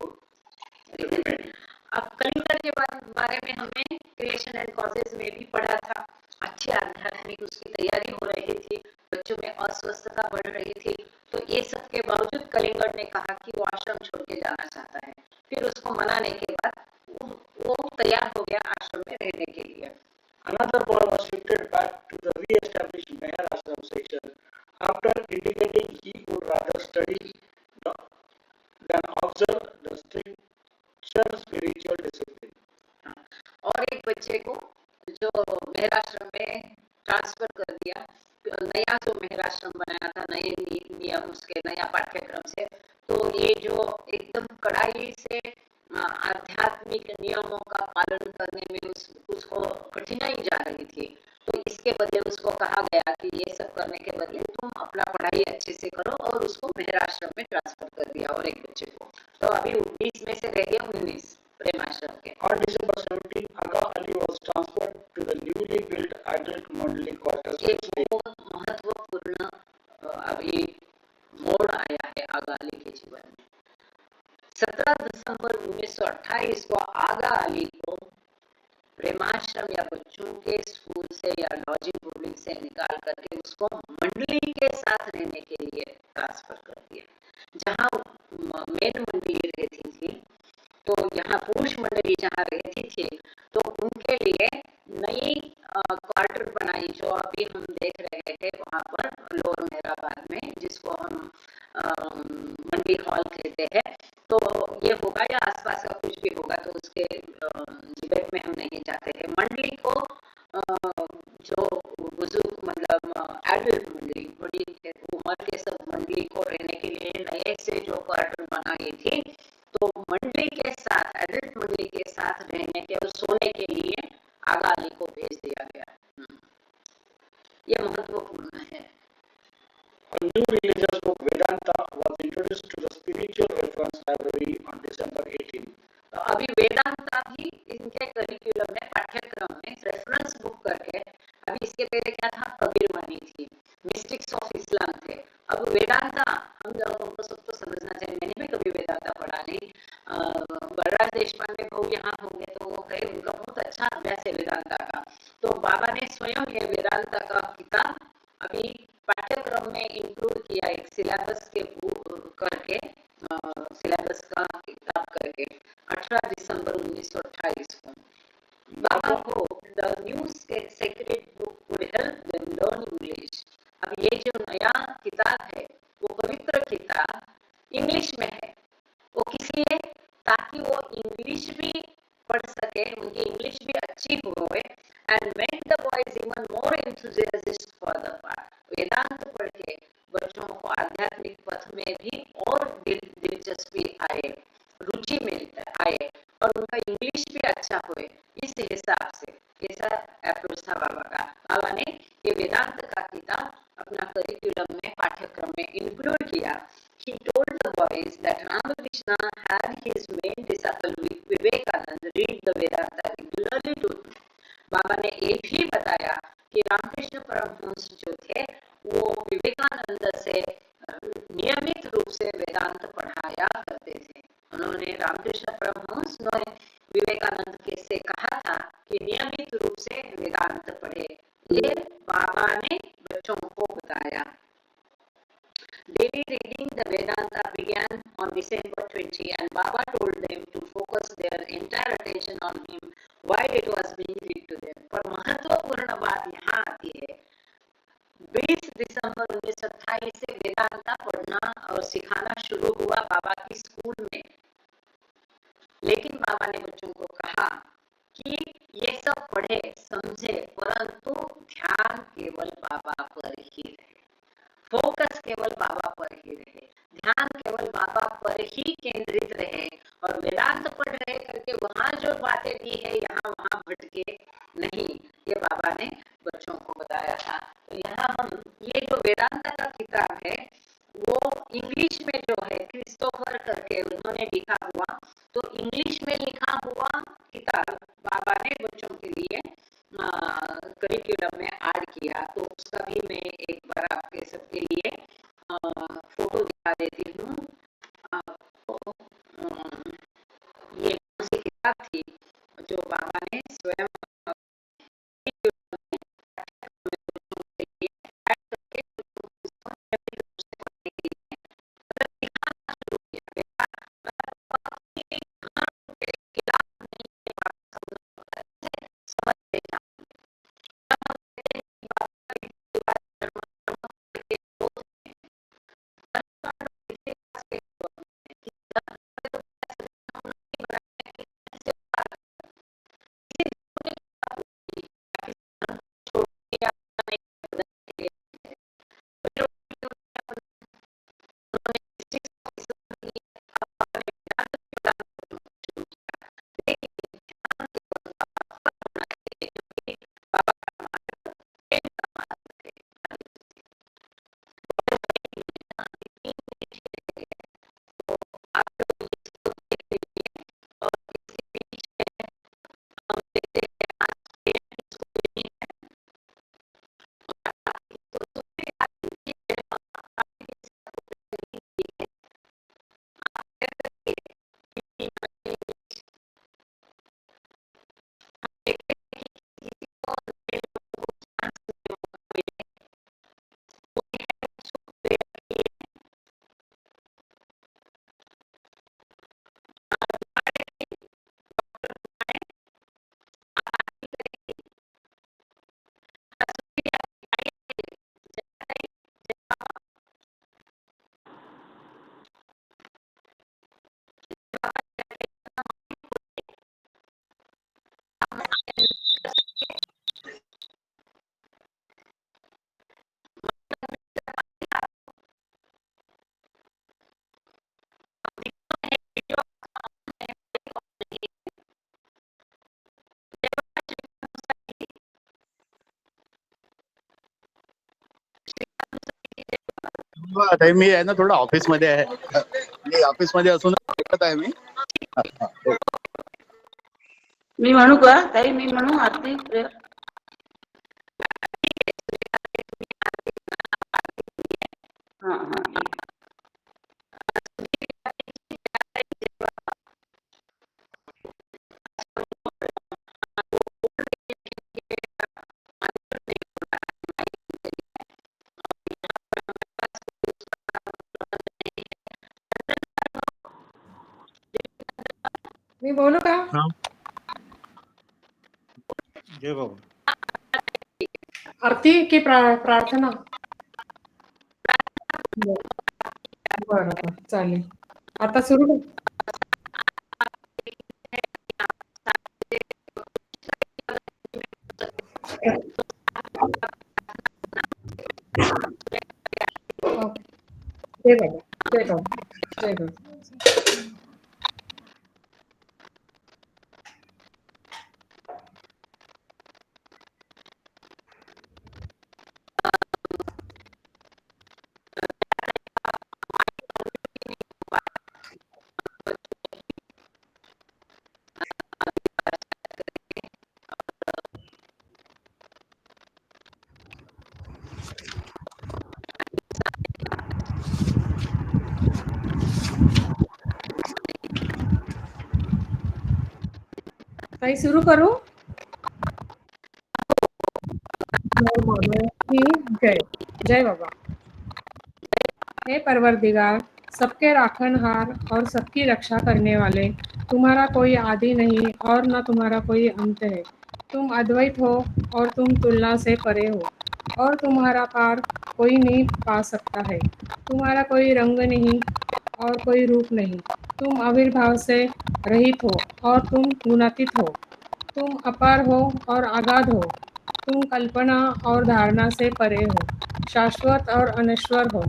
remaining. अब कलिंगर के बारे में हमने क्रिएशन एंड कॉजेज में भी पढ़ा था। अच्छी आध्यात्मिक उसकी तैयारी हो रही थी, बच्चों में अस्वस्थता बढ़ रही थी, तो ये सब के बावजूद कलिंगर ने कहा कि वो आश्रम छोड़ के जाना चाहता है। फिर उसको मनाने के बाद वो तैयार हो गया आश्रम में रहने के लिए। Another boy was shifted back to the re-established Meher Ashram section after indicating he would rather study than observe the stricter spiritual discipline. और एक बच्चे को जो मेहराश्रम में ट्रांसफर कर दिया, नया जो मेहराश्रम बनाया था नए नियम उसके नया पाठ्यक्रम से, तो ये जो एकदम कड़ाई से आध्यात्मिक नियमों का पालन करने में उसको कठिनाई जा रही थी, तो इसके बदले उसको कहा गया कि ये सब करने के बदले तुम अपना पढ़ाई अच्छे से करो, और उसको मेहराश्रम में ट्रांसफर कर दिया। और एक बच्चे को तो अभी 19 में से रह गया 19 प्रेमाश्रम के। On December 17, Aga Ali was transferred to the newly built adult Mandali quarters. एक बहुत महत्वपूर्ण अभी मोड़ आया है आगा अली के जीवन में। 17 दिसंबर 1928 को आगा अली को प्रेमाश्रम या बच्चों के स्कूल से या लॉजिंग बोर्डिंग से निकाल करके उसको मंडली के साथ रहने के लिए ट्रांसफर कर दिया। जहाँ मेन मंडली रहती थी, तो यहाँ पुरुष मंडली जहाँ रहती थी, तो उनके लिए नई क्वार्टर बनाई जो अभी हम देख रहे थे वहाँ पर लोअर मेहराबाद में, जिसको हम मंडी हॉल कहते हैं। तो ये होगा या आसपास का कुछ भी होगा, तो उसके डिबेट में हम नहीं जाते हैं। मंडली को जो बुजुर्ग मतलब एडल्ट मंडली, बड़ी उम्र के सब मंडली को रहने के लिए नए से जो क्वार्टर बनाई थी, तो मंडली के साथ एडल्ट मंडली के साथ रहने के और सोने के लिए आगा अली को भेज दिया गया। ये महत्वपूर्ण है। A new religious book Vedanta was introduced to the spiritual reference library on December 18. तो अभी वेदांता भी इनके करिकुलम में पाठ्यक्रम में रेफरेंस बुक करके, अभी इसके पहले क्या था, कबीरवानी थी, मिस्टिक्स ऑफ इस्लाम थे, अब वेदांता हम लोगों को सबको समझना चाहिए। मैंने भी कभी वेदांता पढ़ा नहीं, बलराज देशपांडे भाऊ यहाँ होंगे तो वो कहे उनका बहुत अच्छा अभ्यास है वेदांता का, तो बाबा ने स्वयं ये वेदांता का किताब अभी पाठ्यक्रम में इंक्लूड किया, एक सिलेबस के करके सिलेबस का किताब करके 18 दिसंबर 1928 को। बाबा को the new sacred book would help them learn English. अब ये जो नया किताब है वो पवित्र किताब इंग्लिश में है, वो किस लिए, ताकि वो इंग्लिश भी पढ़ सके, उनकी इंग्लिश भी अच्छी होए, and make the boys even more enthusiastic for the path. Vedanta पढ़ के बच्चों को आध्यात्मिक पथ में भी और दिलचस्पी आए, रुचि मिलता आए, और उनका इंग्लिश भी अच्छा होए। इस हिसाब से कैसा अप्रोच था बाबा का, बाबा ने ये वेदांत का किताब अपना करिकुलम में पाठ्यक्रम में इंक्लूड किया। He told the boys that Ramakrishna had his main disciple Vivekananda read the Vedanta regularly to him. बाबा ने ये भी बताया कि रामकृष्ण परमहंस जो थे वो विवेकानंद से नियमित रूप से वेदांत पढ़ाया करते थे। उन्होंने रामकृष्ण परमहंस ने विवेकानंद के से कहा था कि नियमित रूप से वेदांत पढ़े, ये बाबा ने बच्चों को बताया। Daily reading the Vedanta began on December 20, and Baba told them to focus attention on him while it was being read to them. पर महत्वपूर्ण बात यहाँ आती है, 20 दिसंबर 1928 से वेदांता पढ़ना और सिखाना शुरू हुआ बाबा की स्कूल में। लेकिन बाबा ने बच्चों को कहा कि ये सब पढ़े समझे, परंतु ध्यान केवल बाबा पर ही रहे, फोकस केवल बाबा पर ही रहे, ध्यान केवल बाबा पर ही केंद्रित रहे, और वेदांत पढ़ रहे करके वहां जो बातें दी है यहाँ वहां भटके नहीं, ये बाबा ने बच्चों को बताया था। तो यहाँ हम ये जो वेदांत का किताब है वो इंग्लिश में जो है क्रिस्टोफर करके उन्होंने लिखा हुआ, तो इंग्लिश में लिखा हुआ किताब बाबा ने बच्चों के लिए करिकुलम में ऐड किया। तो उसका भी मैं एक बार आपके सबके लिए फोटो दिखा देती हूँ आपको। ये कौन सी किताब थी जो बाबा ने स्वयं ताई मी आहे ना थोडं ऑफिस मध्ये आहे, मी ऑफिस मध्ये असून ऐकत आहे मी। मी म्हणू का ताई, मी म्हणू आरती प्रेयर? हाँ हाँ ठीक है। मी बोलू का? हाँ जय बाबा। आरती की प्रार्थना? बरं चालेल, आता सुरू कर। जय बाबा, जय बाबा, जय बाबा। ताई सुरू करू? जय जय बाबा। हे परवरदिगार, सबके राखनहार और सबकी रक्षा करने वाले, तुम्हारा कोई आदि नहीं और न तुम्हारा कोई अंत है। तुम अद्वैत हो और तुम तुलना से परे हो और तुम्हारा पार कोई नहीं पा सकता है। तुम्हारा कोई रंग नहीं और कोई रूप नहीं। तुम आविर्भाव से रहित हो और तुम गुणातीत हो। तुम अपार हो और अगाध हो। तुम कल्पना और धारणा से परे हो, शाश्वत और अनश्वर हो।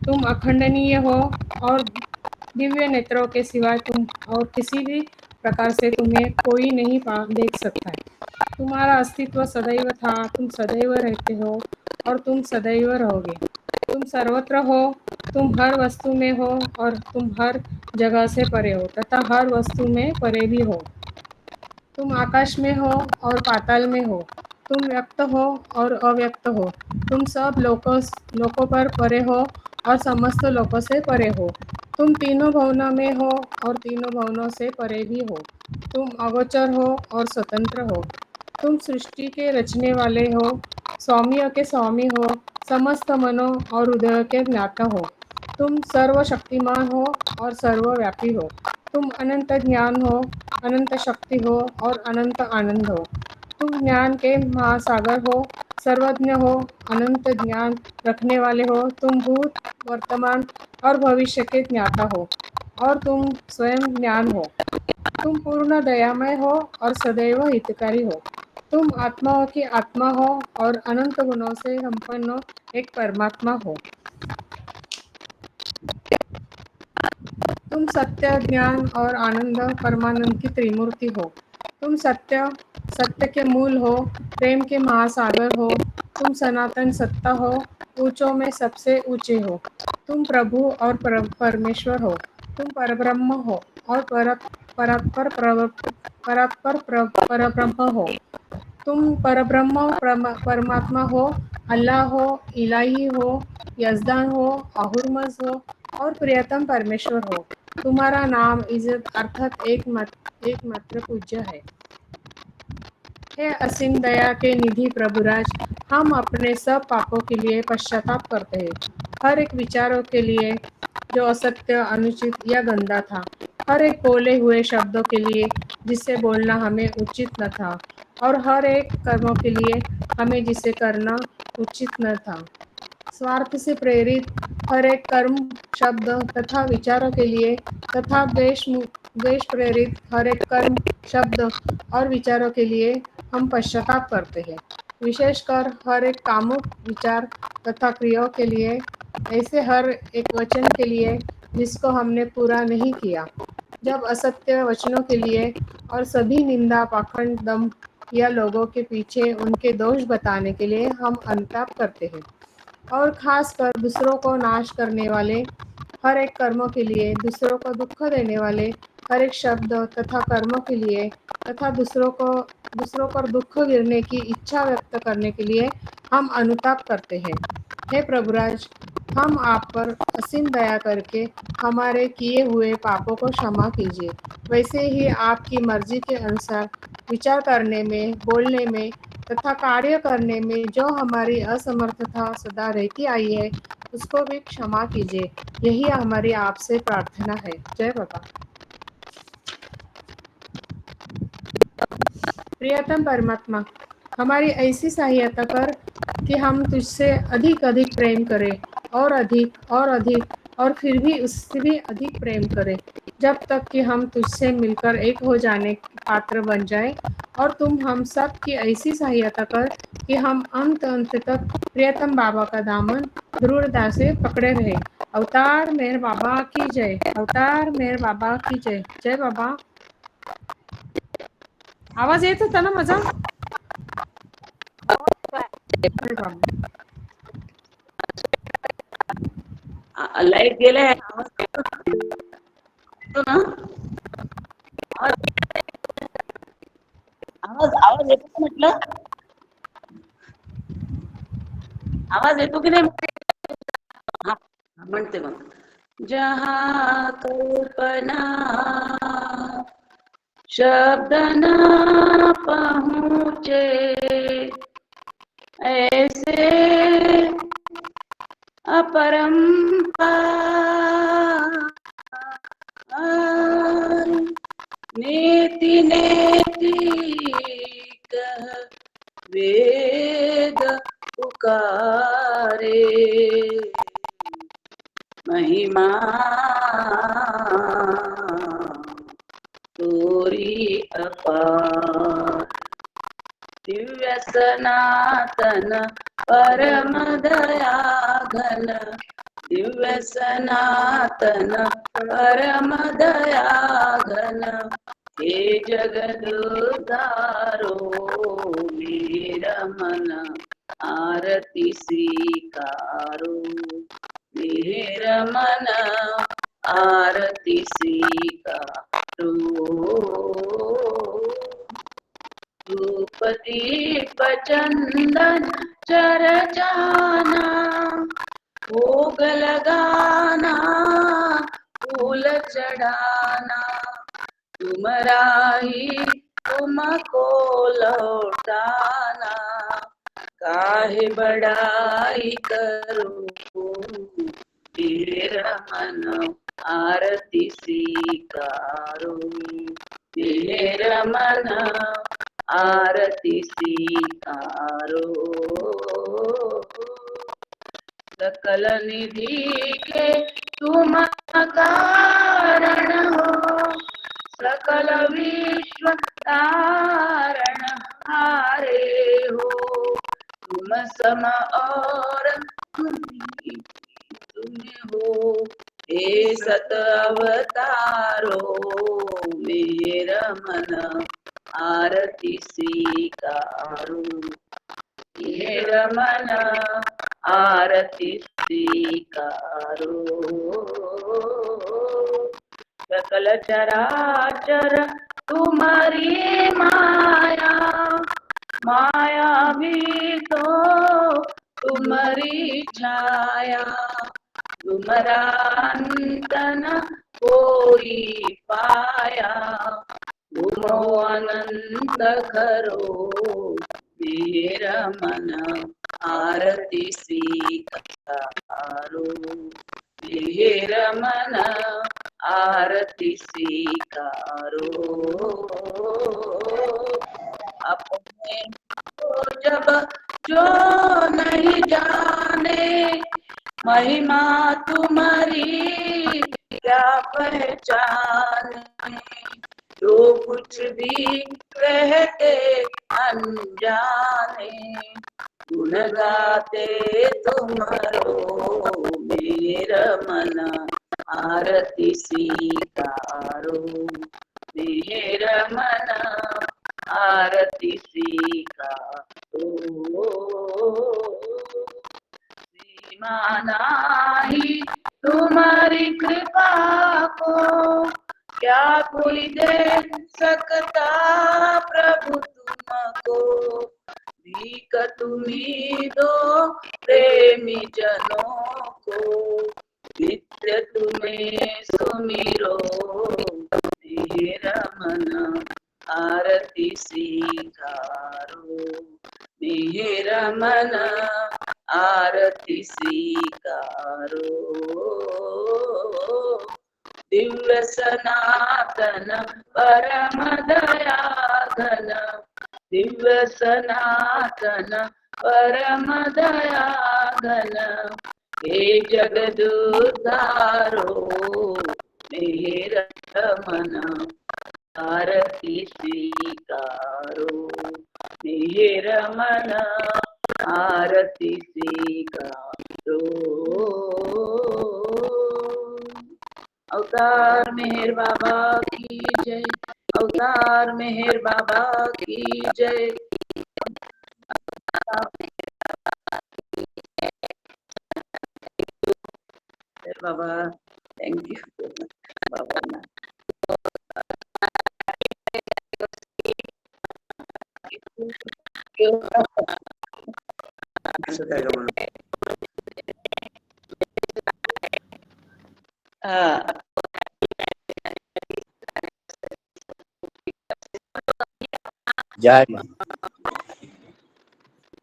तुम अखंडनीय हो और दिव्य नेत्रों के सिवाय तुम और किसी भी प्रकार से तुम्हें कोई नहीं देख सकता है। तुम्हारा अस्तित्व सदैव था, तुम सदैव रहते हो और तुम सदैव रहोगे। तुम सर्वत्र हो, तुम हर वस्तु में हो और तुम हर जगह से परे हो तथा हर वस्तु में परे भी हो। तुम आकाश में हो और पाताल में हो। तुम व्यक्त हो और अव्यक्त हो। तुम सब लोकों पर परे हो और समस्त लोकों से परे हो। तुम तीनों भवनों में हो और तीनों भवनों से परे भी हो। तुम अगोचर हो और स्वतंत्र हो। तुम सृष्टि के रचने वाले हो, स्वामियों के स्वामी हो, समस्त मनों और हृदय के ज्ञाता हो। तुम सर्वशक्तिमान हो और सर्वव्यापी हो। तुम अनंत ज्ञान हो, अनंत शक्ति हो और अनंत आनंद हो। तुम ज्ञान के महासागर हो, सर्वज्ञ हो, अनंत ज्ञान रखने वाले हो। तुम भूत, वर्तमान और भविष्य के ज्ञाता हो और तुम स्वयं ज्ञान हो। तुम पूर्ण दयामय हो और सदैव हितकारी हो। तुम आत्माओं की आत्मा हो और अनंत गुणों से संपन्न एक परमात्मा हो। तुम सत्य, ज्ञान और आनंद परमानंद की त्रिमूर्ति हो। तुम सत्य, सत्य के मूल हो, प्रेम के महासागर हो। तुम सनातन सत्ता हो, ऊंचों में सबसे ऊंचे हो। तुम प्रभु और परमेश्वर हो। तुम परब्रह्म हो और परब्रह्म हो। तुम परब्रह्म परमात्मा हो, अल्लाह हो, इलाही हो, यजदान हो, अहुरमज हो और प्रियतम परमेश्वर हो। तुम्हारा नाम इज्जत अर्थात एकमात्र पूज्य है। हे असीम दया के निधि प्रभुराज, हम अपने सब पापों के लिए पश्चाताप करते हैं। हर एक विचारों के लिए जो असत्य, अनुचित या गंदा था, हर एक बोले हुए शब्दों के लिए जिससे बोलना हमें उचित न था, और हर एक कर्मों के लिए हमें जिसे करना उचित न था। स्वार्थ से प्रेरित हर एक कर्म, शब्द तथा विचारों के लिए तथा द्वेष प्रेरित हर एक कर्म, शब्द और विचारों के लिए हम पश्चाताप करते हैं। विशेषकर हर एक कामुक विचार तथा क्रियाओं के लिए, ऐसे हर एक वचन के लिए जिसको हमने पूरा नहीं किया, जब असत्य वचनों के लिए और सभी निंदा, पाखंड, दम या लोगों के पीछे उनके दोष बताने के लिए हम अनुताप करते हैं। और खासकर दूसरों को नाश करने वाले हर एक कर्मों के लिए, दूसरों को दुख देने वाले हर एक शब्द तथा कर्मों के लिए तथा दूसरों पर दुख गिरने की इच्छा व्यक्त करने के लिए हम अनुताप करते हैं। हे प्रभुराज, हम आप पर असीम दया करके हमारे किए हुए पापों को क्षमा कीजिए। वैसे ही आपकी मर्जी के अनुसार विचार करने में, बोलने में तथा कार्य करने में जो हमारी असमर्थता सदा रहती आई है, उसको भी क्षमा कीजिए। यही हमारी आपसे प्रार्थना है। जय बाबा। प्रियतम परमात्मा, हमारी ऐसी सहायता कर कि हम तुझसे अधिक अधिक प्रेम करें और अधिक और फिर भी उससे भी अधिक प्रेम करें, जब तक कि हम तुझसे मिलकर एक हो जाने के पात्र बन जाए। और तुम हम सब की ऐसी सहायता कर कि हम अंत तक प्रियतम बाबा का दामन दृढ़ता से पकड़े रहे। अवतार मेहर बाबा की जय। अवतार मेहर बाबा की जय। जय बाबा। आवाज येत होता ना माझा? जय बाबा. लाईट गेलाय. येतो ना आवाज येतो का म्हटलं? आवाज येतो की नाही? हा म्हणते मग. जहाँ कल्पना शब्द न पहुँचे, ऐसे अपरंपार नेति नेति कह वेद पुकारे, महिमा तोरी अपार। दिव्य सनातन परम दया घन, दिव्य सनातन परम दया घन, हे जगदुद्धारो मेरा मन आरती स्वीकारो, मेरा मन आरती स्वीकारो। धूप दीप चंदन चरचाना, भोग लगाना फूल चढ़ाना, तुम राही तुमको लौटाना, काहे बड़ाई करूं तेरा मन आरती स्वीकारो, मेरा मन आरती स्वीकारो। सकल निधि के तुम कारण हो, सकल विश्व तारण हारे हो, तुम सम और तुम हो, हे सत अवतारो मेरा मन आरती स्वीकारो, मेरा मन आरती स्वीकारो। सकल चराचर तुम्हारी माया, माया भी तो तुम्हारी छाया, तुम्हारा अंत न कोई पाया, तुम अनंत करो मेरा मन आरती स्वीकारो, मेरा मन आरती स्वीकारो। अपने को जब जो नहीं जाने, महिमा तुम्हारी क्या पहचाने, जो कुछ भी कहते अनजाने, गुण गाते तुम्हारो मेरा मन आरती स्वीकारो, मेरा मन आरती स्वीकारो। मानाही तुम्हारी कृपा को, क्या कोई दे सकता प्रभु तुमको, भीख तुम्ही दो प्रेमी जनों को, नित्य तुम्हें सुमिरो मेरा मन आरती स्वीकारो, मेरा मन आरती स्वीकारो। दिव्य सनातन परम दया घन, दिव्य सनातन परम दया घन, हे जगदुद्धारो मेरा मन आरती स्वीकारो, मेरा मन आरती स्वीकारो। अवतार मेहर बाबा की जय, अवतार मेहर बाबा की जय। बाबा थैंक यू बाबा ना। जय माँ,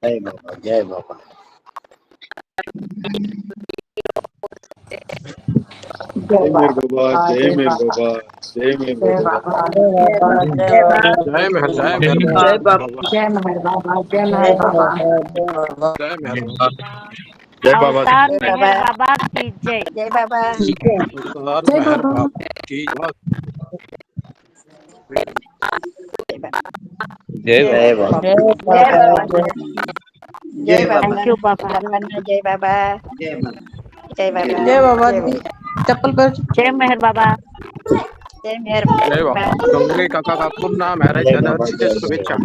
जय बाबा, जय बाबा। जय मेहर बाबा, जय मेहर बाबा, जय मेहर बाबा, जय मेहर जय बाबा, जय मेहर बाबा, जय मेहर बाबा, जय मेहर बाबा, जय बाबा, अवतार मेहर बाबा की जय। जय बाबा अवतार मेहर बाबा की जय। जय बाबा। जय बाबा जय बाबा थैंक यू बाबा। जय बाबा जय बाबा जय बाबा दी चप्पल पर जय मेहर बाबा। जय मेहर जय बाबा. डोंगरे काका काकूंना मॅरेज अॅनिव्हर्सरीच्या शुभेच्छा.